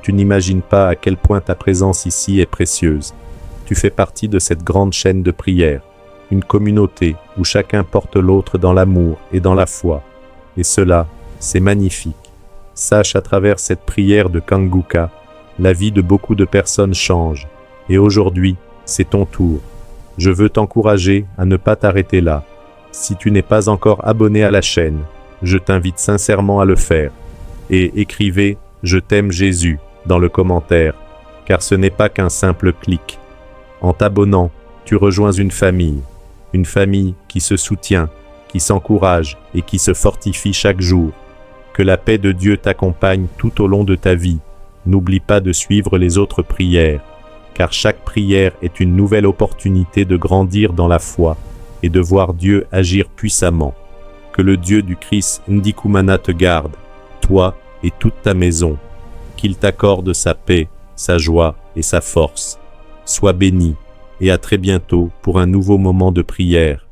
Tu n'imagines pas à quel point ta présence ici est précieuse. Tu fais partie de cette grande chaîne de prière, une communauté où chacun porte l'autre dans l'amour et dans la foi. Et cela, c'est magnifique. Sache à travers cette prière de Kanguka, la vie de beaucoup de personnes change. Et aujourd'hui, c'est ton tour. Je veux t'encourager à ne pas t'arrêter là. Si tu n'es pas encore abonné à la chaîne, je t'invite sincèrement à le faire. Et écrivez « Je t'aime Jésus » dans le commentaire, car ce n'est pas qu'un simple clic. En t'abonnant, tu rejoins une famille qui se soutient, qui s'encourage et qui se fortifie chaque jour. Que la paix de Dieu t'accompagne tout au long de ta vie. N'oublie pas de suivre les autres prières, car chaque prière est une nouvelle opportunité de grandir dans la foi et de voir Dieu agir puissamment. Que le Dieu du Christ Ndikumana te garde, toi et toute ta maison. Qu'il t'accorde sa paix, sa joie et sa force. Sois béni et à très bientôt pour un nouveau moment de prière.